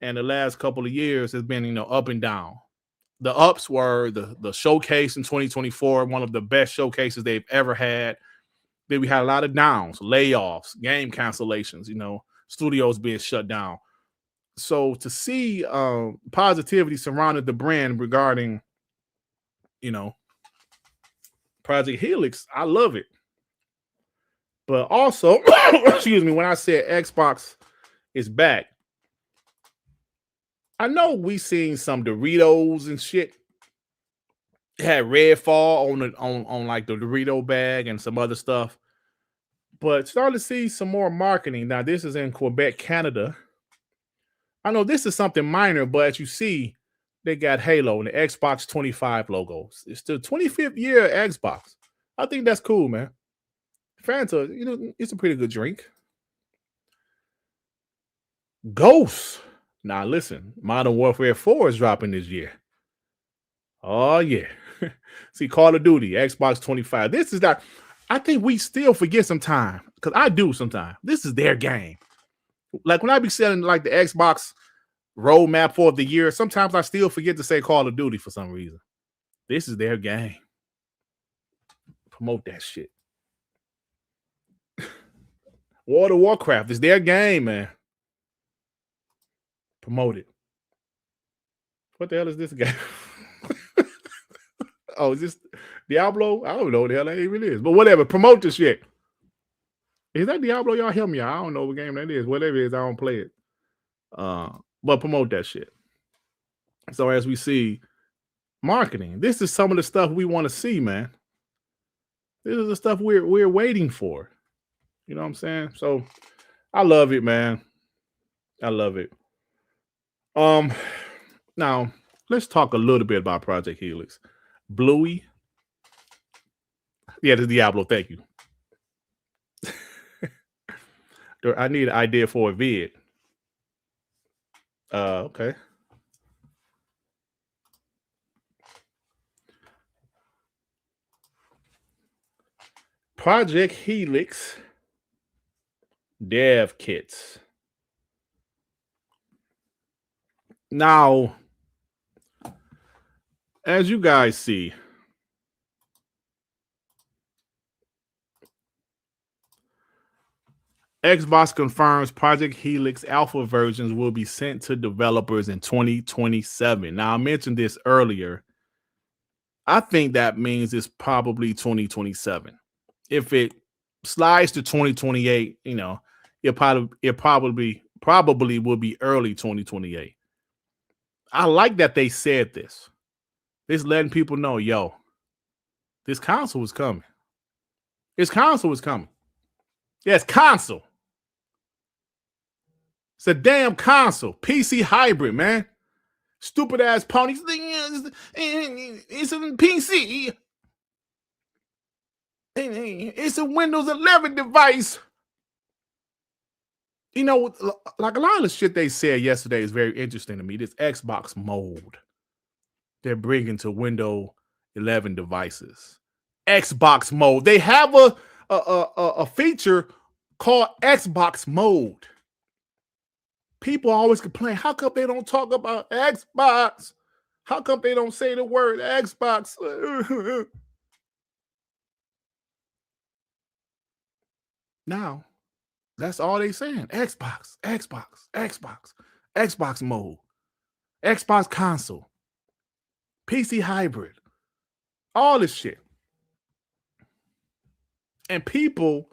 and the last couple of years has been, up and down. The ups were the showcase in 2024, one of the best showcases they've ever had. Then we had a lot of downs, layoffs, game cancellations, studios being shut down. So to see positivity surrounding the brand regarding, Project Helix, I love it. But also, excuse me, when I said Xbox is back, I know we seen some Doritos and shit. It had Redfall on like the Dorito bag and some other stuff. But starting to see some more marketing. Now, this is in Quebec, Canada. I know this is something minor, but as you see, they got Halo and the Xbox 25 logos. It's the 25th year Xbox. I think that's cool, man. Fanta, it's a pretty good drink. Ghosts. Now listen, Modern Warfare 4 is dropping this year. Oh yeah. See, Call of Duty, Xbox 25. This is not. I think we still forget sometimes, because I do sometimes. This is their game. Like when I be selling like the Xbox roadmap for the year, sometimes I still forget to say Call of Duty for some reason. This is their game. Promote that shit. World of Warcraft is their game, man. Promote it. What the hell is this game? Oh, is this Diablo? I don't know what the hell that even is. But whatever. Promote this shit. Is that Diablo? Y'all help me out. I don't know what game that is. Whatever it is, I don't play it. But promote that shit. So as we see, marketing. This is some of the stuff we want to see, man. This is the stuff we're waiting for. You know what I'm saying? So I love it, man. I love it. Now let's talk a little bit about Project Helix. Bluey. Yeah, the Diablo. Thank you. I need an idea for a vid. Okay. Project Helix dev kits. Now, as you guys see, Xbox confirms Project Helix alpha versions will be sent to developers in 2027. Now, I mentioned this earlier. I think that means it's probably 2027. If it slides to 2028, it probably will be early 2028. I like that they said this. It's letting people know, yo, this console is coming. This console is coming. Yes, console. It's a damn console. PC hybrid, man. Stupid ass ponies. It's a PC. It's a Windows 11 device. You know, like a lot of the shit they said yesterday is very interesting to me. This Xbox mode they're bringing to Windows 11 devices. Xbox mode. They have a feature called Xbox mode. People always complain, how come they don't talk about Xbox? How come they don't say the word Xbox? Now, that's all they saying. Xbox, Xbox, Xbox, Xbox mode, Xbox console, PC hybrid, all this shit. And people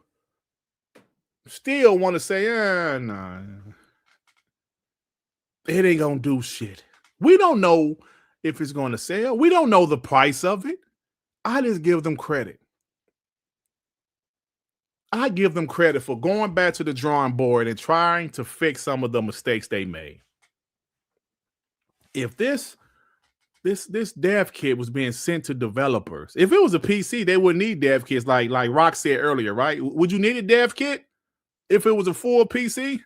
still want to say, nah, it ain't gonna do shit. We don't know if it's gonna sell. We don't know the price of it. I just give them credit. I give them credit for going back to the drawing board and trying to fix some of the mistakes they made. If this dev kit was being sent to developers, if it was a PC, they wouldn't need dev kits like Rock said earlier, right? Would you need a dev kit if it was a full PC?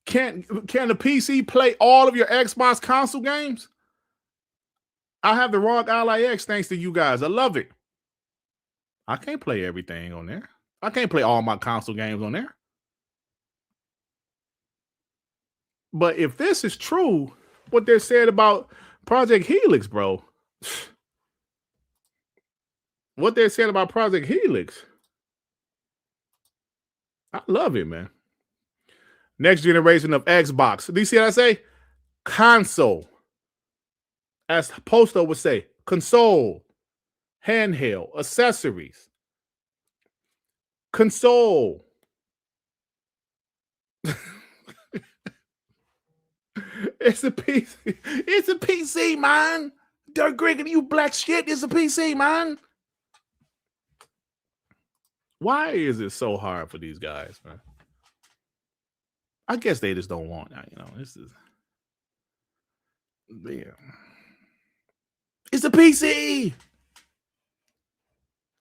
Can the PC play all of your Xbox console games? I have the ROG Ally X thanks to you guys. I love it. I can't play everything on there. I can't play all my console games on there. But if this is true, what they're saying about Project Helix, bro, what they're saying about Project Helix, I love it, man. Next generation of Xbox. Do you see what I say? Console. As Posto would say, console, handheld, accessories, console. It's a PC. It's a PC, man. Dirt Griggity, you black shit. It's a PC, man. Why is it so hard for these guys, man? I guess they just don't want that, you know. This is, yeah. It's a PC.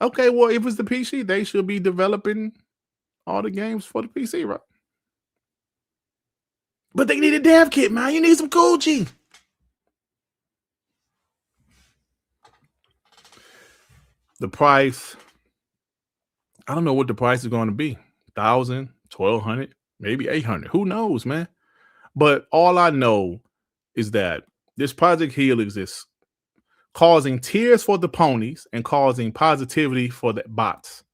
Okay, well, if it's the PC, they should be developing all the games for the PC, right? But they need a dev kit, man. You need some Gucci. The price, I don't know what the price is going to be. 1,000, 1,200, maybe 800. Who knows, man? But all I know is that this Project Helix is causing tears for the ponies and causing positivity for the bots.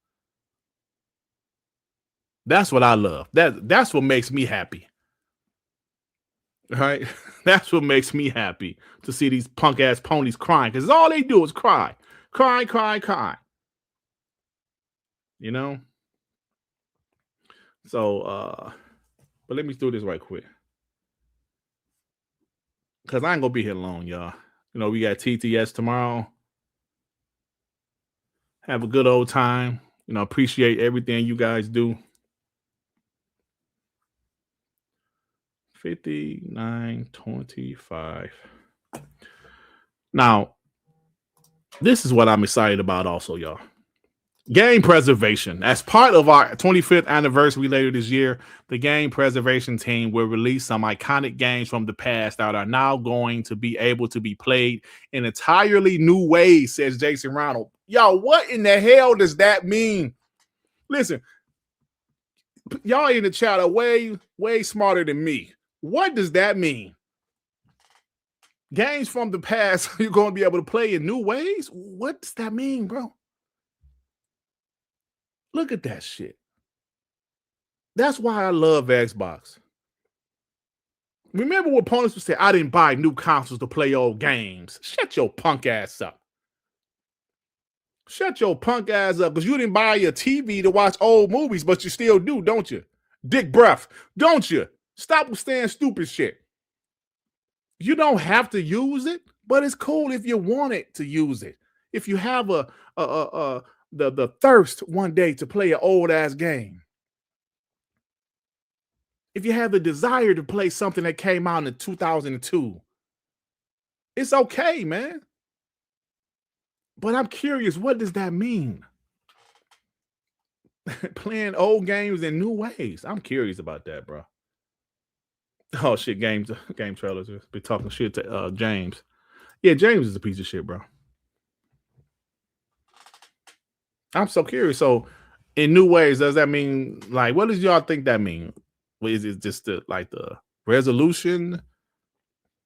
That's what I love. That's what makes me happy. Right? That's what makes me happy to see these punk ass ponies crying, because all they do is cry. Cry, cry, cry. You know? So but let me do this right quick. Because I ain't gonna be here long, y'all. You know, we got TTS tomorrow. Have a good old time. You know, appreciate everything you guys do. 59.25. Now, this is what I'm excited about also, y'all. Game preservation. As part of our 25th anniversary later this year, the game preservation team will release some iconic games from the past that are now going to be able to be played in entirely new ways, says Jason Ronald. Y'all, what in the hell does that mean? Listen, y'all in the chat are way smarter than me. What does that mean? Games from the past you're going to be able to play in new ways? What does that mean, bro? Look at that shit. That's why I love Xbox. Remember what opponents would say, I didn't buy new consoles to play old games. Shut your punk ass up. Shut your punk ass up, because you didn't buy a TV to watch old movies, but you still do, don't you? Dick breath, don't you? Stop saying stupid shit. You don't have to use it, but it's cool if you want it to use it. If you have the thirst one day to play an old ass game. If you have the desire to play something that came out in 2002, it's okay, man. But I'm curious, what does that mean? Playing old games in new ways. I'm curious about that, bro. Oh shit, game trailers. Be talking shit to James. Yeah, James is a piece of shit, bro. I'm so curious. So, in new ways, does that mean like what does y'all think that mean? Is it just the resolution,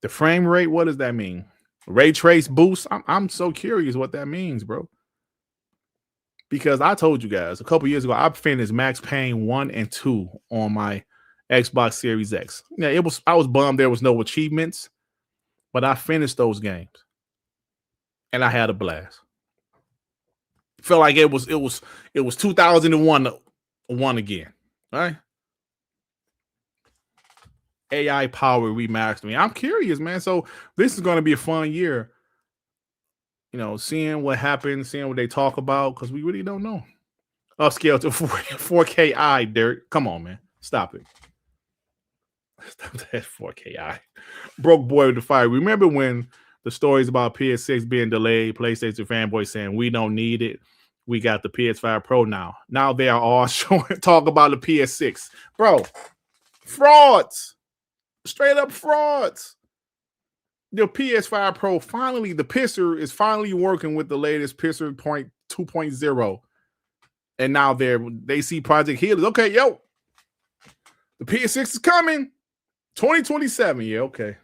the frame rate? What does that mean? Ray trace boost? I'm so curious what that means, bro. Because I told you guys a couple years ago, I finished Max Payne 1 and 2 on my Xbox Series X. Yeah, I was bummed there was no achievements, but I finished those games and I had a blast. Felt like it was 2001 again. All right. AI power remastering. I'm curious, man. So this is going to be a fun year. You know, seeing what happens, seeing what they talk about, because we really don't know. Upscale to 4K Dirt. Come on, man. Stop it. Stop that 4K. Broke boy with the fire. Remember when the stories about PS6 being delayed, PlayStation fanboys saying we don't need it. We got the PS5 Pro now. Now they are all talk about the PS6. Bro, frauds. Straight up frauds. The PS5 Pro finally, the pisser is finally working with the latest pisser 2.0. And now they see Project Helix. Okay, yo, the PS6 is coming. 2027. Yeah, okay.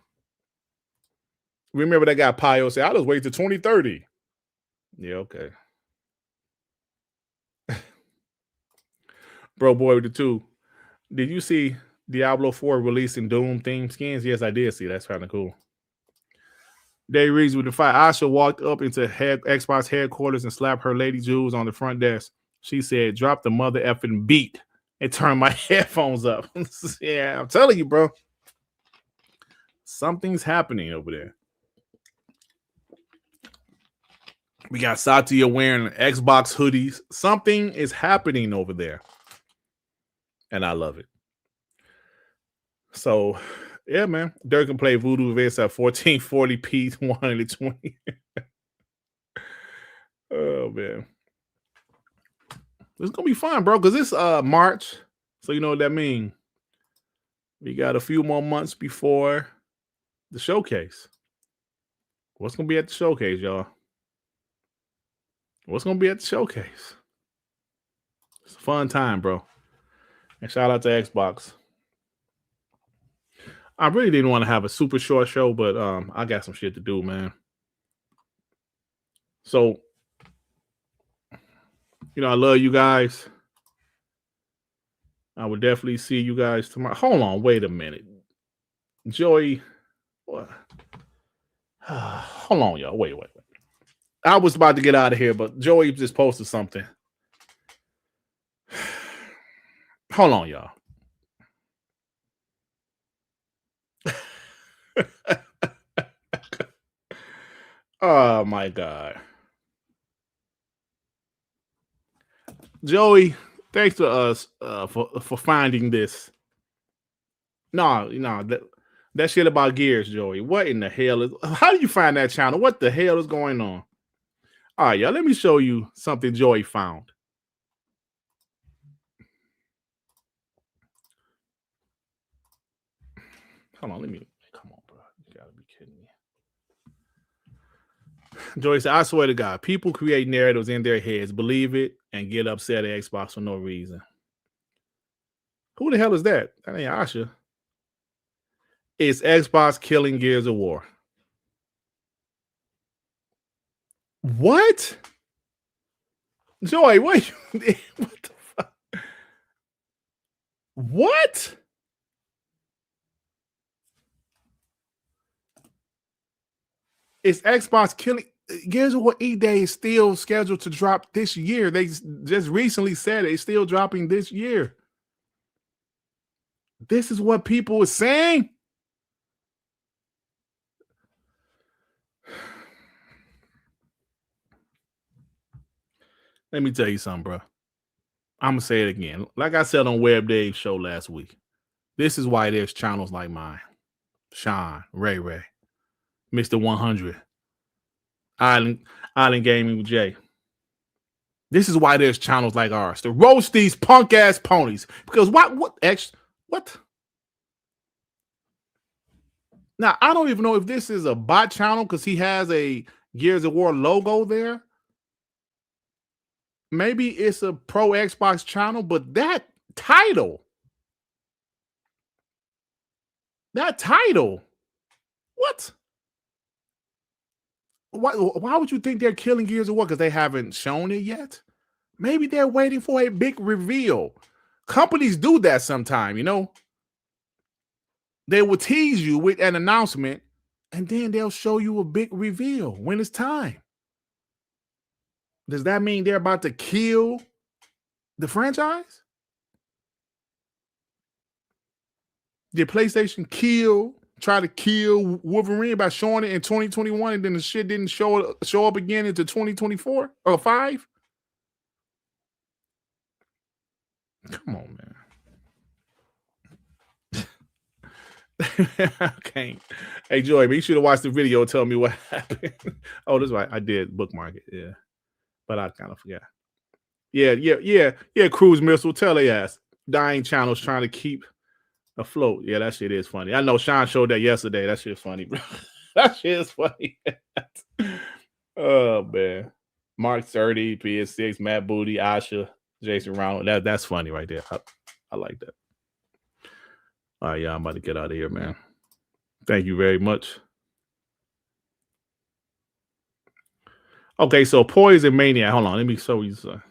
Remember that guy Pio said, I'll just wait till 2030. Yeah, okay. Bro, boy with the two. Did you see Diablo 4 releasing Doom theme skins? Yes, I did see. That's kind of cool. Day Reads with the fight. Asha walked up into Xbox headquarters and slapped her lady Jules on the front desk. She said, drop the mother effing beat and turn my headphones up. Yeah, I'm telling you, bro. Something's happening over there. We got Satya wearing Xbox hoodies. Something is happening over there. And I love it. So, yeah, man. Dirk can play Voodoo Vest at 1440p 120. Oh, man. It's going to be fun, bro, because it's March. So, you know what that means. We got a few more months before the showcase. What's going to be at the showcase, y'all? What's going to be at the showcase? It's a fun time, bro. And shout out to Xbox. I really didn't want to have a super short show, but I got some shit to do, man. So, you know, I love you guys. I would definitely see you guys tomorrow. Hold on, wait a minute. Joey, what? Hold on, y'all. Wait. I was about to get out of here, but Joey just posted something. Hold on, y'all. Oh my God. Joey, thanks to us for finding this. No, that shit about Gears, Joey. What in the hell is? How do you find that channel? What the hell is going on? All right, y'all. Let me show you something Joey found. Hold on, come on, bro. You gotta be kidding me. Joey said, I swear to God, people create narratives in their heads, believe it, and get upset at Xbox for no reason. Who the hell is that? That ain't Asha. It's Xbox killing Gears of War. What? Joey, what the fuck? What? It's Xbox killing Gears of War E-Day is still scheduled to drop this year. They just recently said it's still dropping this year. This is what people are saying. Let me tell you something, bro. I'm gonna say it again. Like I said on Web Dave's show last week, this is why there's channels like mine, Sean, Ray Ray, Mr. 100, Island Gaming with Jay. This is why there's channels like ours to roast these punk ass ponies. Because what? Now I don't even know if this is a bot channel because he has a Gears of War logo there. Maybe it's a pro Xbox channel, but that title, what? Why would you think they're killing Gears of War? Because they haven't shown it yet? Maybe they're waiting for a big reveal. Companies do that sometime, you know? They will tease you with an announcement, and then they'll show you a big reveal when it's time. Does that mean they're about to kill the franchise? Did PlayStation try to kill Wolverine by showing it in 2021 and then the shit didn't show up again into 2024 or 5? Come on, man. Okay. Hey, Joy, you should have watched the video and tell me what happened. Oh, that's right. I did bookmark it. Yeah. But I kind of forgot. Yeah. Cruise Missile, tell they ass. Dying channels trying to keep afloat. Yeah, that shit is funny. I know Sean showed that yesterday. That shit's funny, bro. That shit is funny. Oh, man. Mark 30, PS6, Matt Booty, Asha, Jason Ronald. That's funny right there. I like that. All right, y'all, I'm about to get out of here, man. Thank you very much. Okay, so Poison Maniac. Hold on, let me show you something.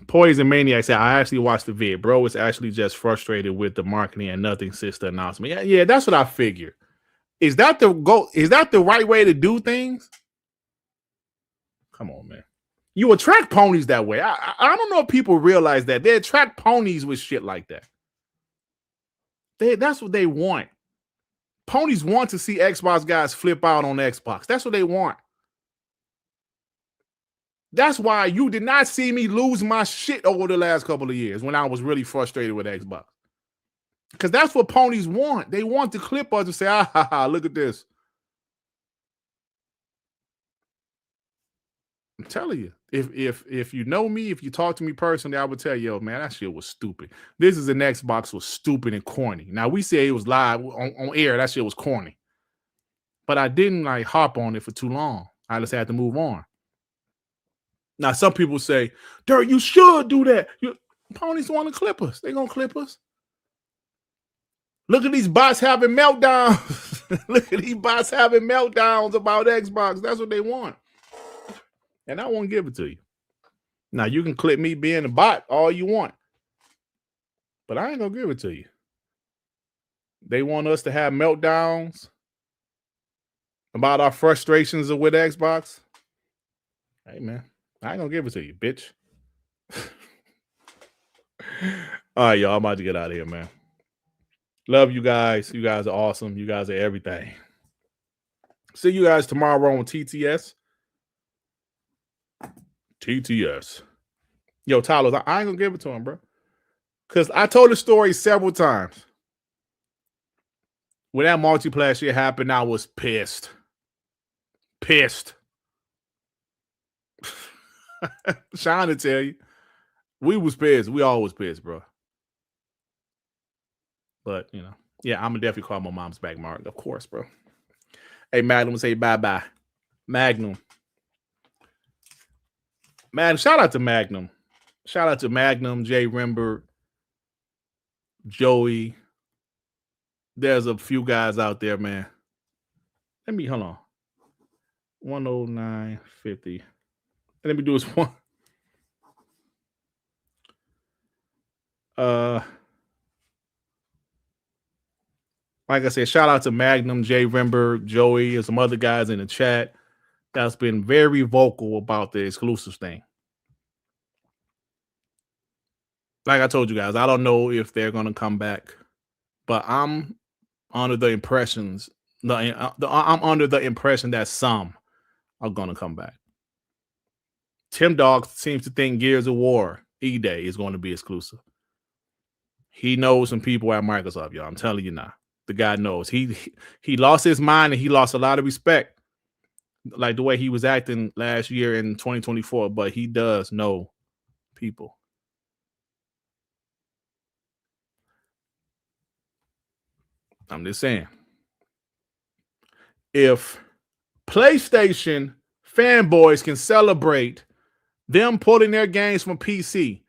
Poison Maniac said, I actually watched the vid. Bro was actually just frustrated with the marketing and nothing since the announcement. Yeah, that's what I figured. Is that the goal? Is that the right way to do things? Come on, man. You attract ponies that way. I don't know if people realize that. They attract ponies with shit like that. That's what they want. Ponies want to see Xbox guys flip out on Xbox. That's what they want. That's why you did not see me lose my shit over the last couple of years when I was really frustrated with Xbox. Because that's what ponies want. They want to clip us and say, look at this. I'm telling you, if you know me, if you talk to me personally, I would tell you, yo, man, that shit was stupid. This is an Xbox was stupid and corny. Now, we say it was live on air. That shit was corny. But I didn't like hop on it for too long. I just had to move on. Now, some people say, Dirt, you should do that. Ponies want to clip us. They're going to clip us. Look at these bots having meltdowns. Look at these bots having meltdowns about Xbox. That's what they want. And I won't give it to you. Now, you can clip me being a bot all you want. But I ain't going to give it to you. They want us to have meltdowns about our frustrations with Xbox. Hey, man, I ain't going to give it to you, bitch. All right, y'all, I'm about to get out of here, man. Love you guys. You guys are awesome. You guys are everything. See you guys tomorrow on TTS. Yo, Tyler, I ain't gonna give it to him, bro. Because I told the story several times. When that multiplayer shit happened, I was pissed. Sean to tell you. We was pissed. We always pissed, bro. But, you know, yeah, I'm gonna definitely call my mom's back, Mark. Of course, bro. Hey, Magnum, say bye-bye. Magnum, shout out to Magnum. Shout out to Magnum, Jay Rember, Joey. There's a few guys out there, man. Hold on. 109.50. Let me do this one. Like I said, shout out to Magnum, Jay Rember, Joey, and some other guys in the chat that's been very vocal about the exclusives thing. Like I told you guys, I don't know if they're going to come back, but I'm under the impression that some are going to come back. Tim Dog seems to think Gears of War E-Day is going to be exclusive. He knows some people at Microsoft, y'all. I'm telling you now. The guy knows. He lost his mind and he lost a lot of respect, like the way he was acting last year in 2024. But he does know people. I'm just saying. If PlayStation fanboys can celebrate them pulling their games from PC,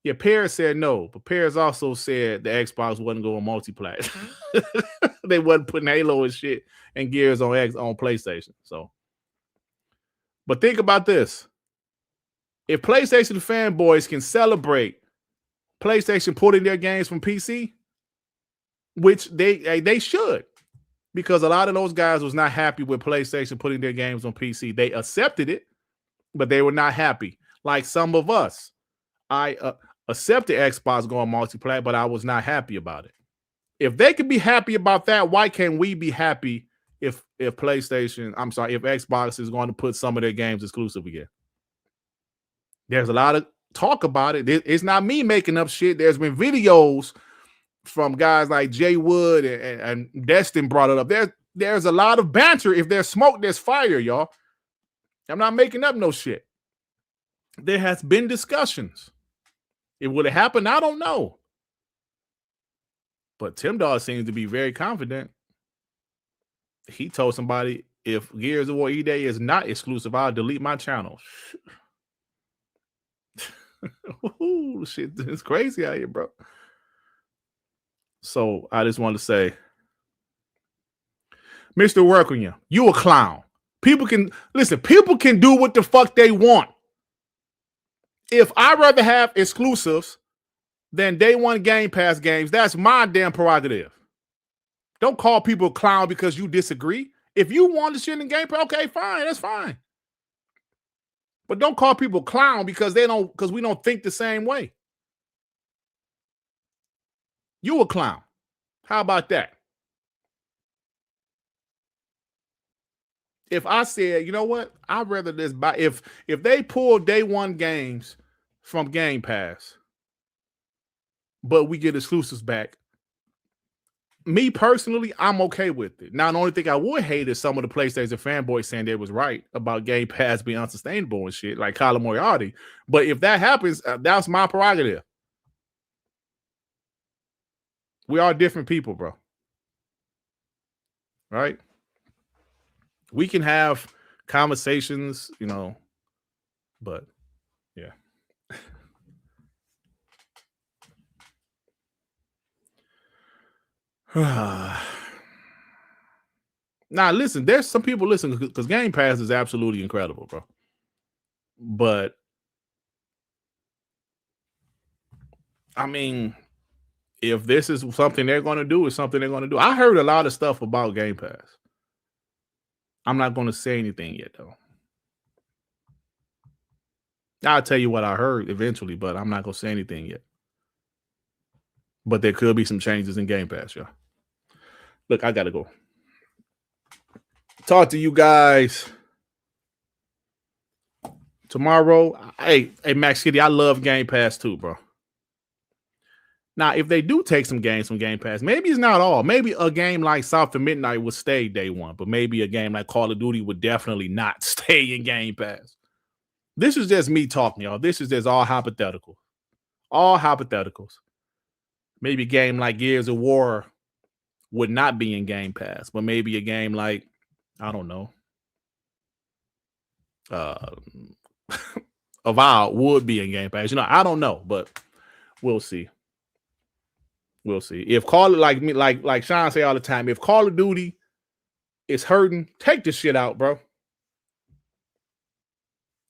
yeah, Paris said no, but Paris also said the Xbox wasn't going multi-plat. They wasn't putting Halo and shit and Gears on PlayStation. So, but think about this: if PlayStation fanboys can celebrate PlayStation pulling their games from PC, which they should, because a lot of those guys was not happy with PlayStation putting their games on PC. They accepted it, but they were not happy. Like some of us, I accepted Xbox going multi-plat, but I was not happy about it. If they could be happy about that, why can't we be happy if Xbox is going to put some of their games exclusive again? There's a lot of talk about it. It's not me making up shit. There's been videos from guys like Jay Wood and Destin brought it up. There's a lot of banter. If there's smoke, there's fire, y'all. I'm not making up no shit. There has been discussions. It would have happened, I don't know. But Tim Dog seems to be very confident. He told somebody, if Gears of War E-Day is not exclusive, I'll delete my channel. Ooh, shit, it's crazy out here, bro. So I just want to say, Mr. Working, you a clown. People can do what the fuck they want. If I'd rather have exclusives than day one Game Pass games, that's my damn prerogative. Don't call people a clown because you disagree. If you want the shit in Game Pass, okay, fine, that's fine. But don't call people clown because we don't think the same way. You a clown. How about that? If I said, you know what, I'd rather this buy if they pull day one games from Game Pass, but we get exclusives back, me personally, I'm okay with it. Now, the only thing I would hate is some of the PlayStation fanboys saying they was right about Game Pass being unsustainable and shit, like Colin Moriarty. But if that happens, that's my prerogative. We are different people, bro. Right? We can have conversations, but yeah. Now, listen, there's some people listening because Game Pass is absolutely incredible, bro. But I mean, if this is something they're going to do, it's something they're going to do. I heard a lot of stuff about Game Pass. I'm not going to say anything yet, though. I'll tell you what I heard eventually, but I'm not going to say anything yet. But there could be some changes in Game Pass, y'all. Look, I got to go. Talk to you guys tomorrow. Hey, Max Kitty, I love Game Pass too, bro. Now, if they do take some games from Game Pass, maybe it's not all. Maybe a game like South of Midnight would stay day one, but maybe a game like Call of Duty would definitely not stay in Game Pass. This is just me talking, y'all. This is just all hypothetical. All hypotheticals. Maybe a game like Gears of War would not be in Game Pass, but maybe a game like, I don't know, Avowed would be in Game Pass. I don't know, but we'll see. We'll see. If like Sean say all the time, if Call of Duty is hurting, take this shit out, bro.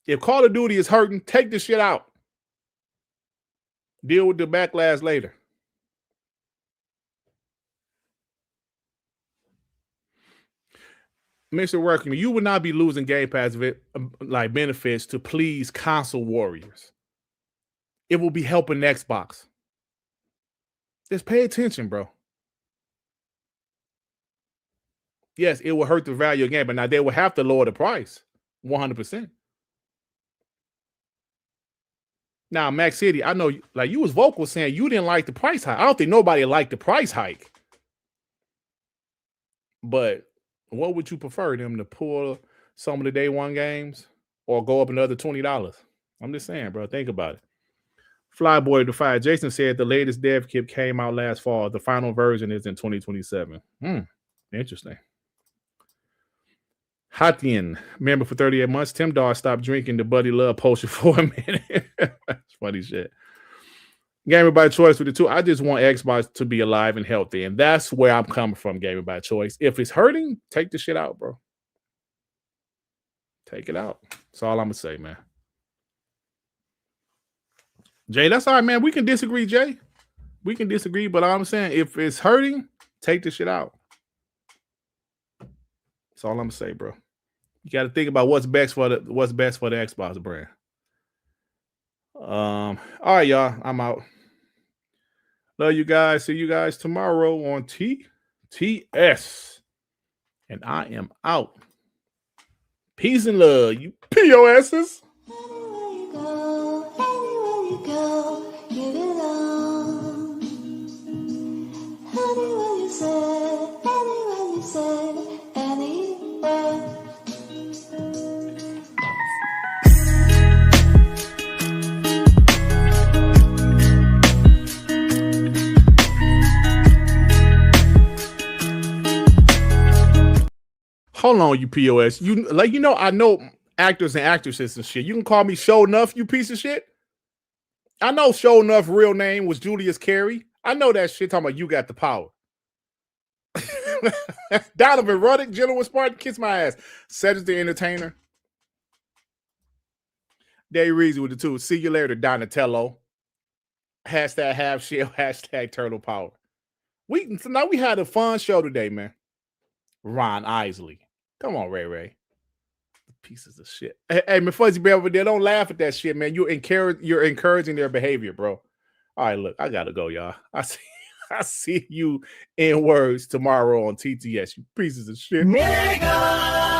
If Call of Duty is hurting, take this shit out. Deal with the backlash later. Mr. Working, you would not be losing Game Pass like benefits to please console warriors. It will be helping Xbox. Just pay attention, bro. Yes, it will hurt the value of the game, but now they will have to lower the price. 100%. Now, Max City, I know, like you was vocal saying you didn't like the price hike. I don't think nobody liked the price hike. But what would you prefer, them to pull some of the day one games or go up another $20? I'm just saying, bro. Think about it. Flyboy Defied Jason said the latest dev kit came out last fall. The final version is in 2027. Interesting. Hatian, member for 38 months. Tim Dawes stopped drinking the Buddy Love potion for a minute. That's funny shit. Gamer by choice with the two. I just want Xbox to be alive and healthy. And that's where I'm coming from, gamer by choice. If it's hurting, take the shit out, bro. Take it out. That's all I'm going to say, man. Jay, that's all right, man. We can disagree, Jay. We can disagree, but all I'm saying, if it's hurting, take the shit out. That's all I'm going to say, bro. You got to think about what's best for the Xbox brand. All right, y'all. I'm out. Love you guys. See you guys tomorrow on TTS. And I am out. Peace and love, you POSs. Anywhere you go, you belong. Anywhere you say, anywhere. Hold on, you POS. I know actors and actresses and shit. You can call me Show Enough, you piece of shit. I know Show Enough real name was Julius Carey. I know that shit talking about you got the power. Donovan Ruddick, Gentleman Spartan, kiss my ass. Cedric the Entertainer. Dave Reezy with the two. See you later, Donatello. Hashtag half shield, hashtag turtle power. We had a fun show today, man. Ron Isley. Come on, Ray. Pieces of shit. Hey, man, Fuzzy Bear over there, don't laugh at that shit, man. You're encouraging their behavior, bro. All right, look, I gotta go, y'all. I see you in words tomorrow on TTS. You pieces of shit. Mega!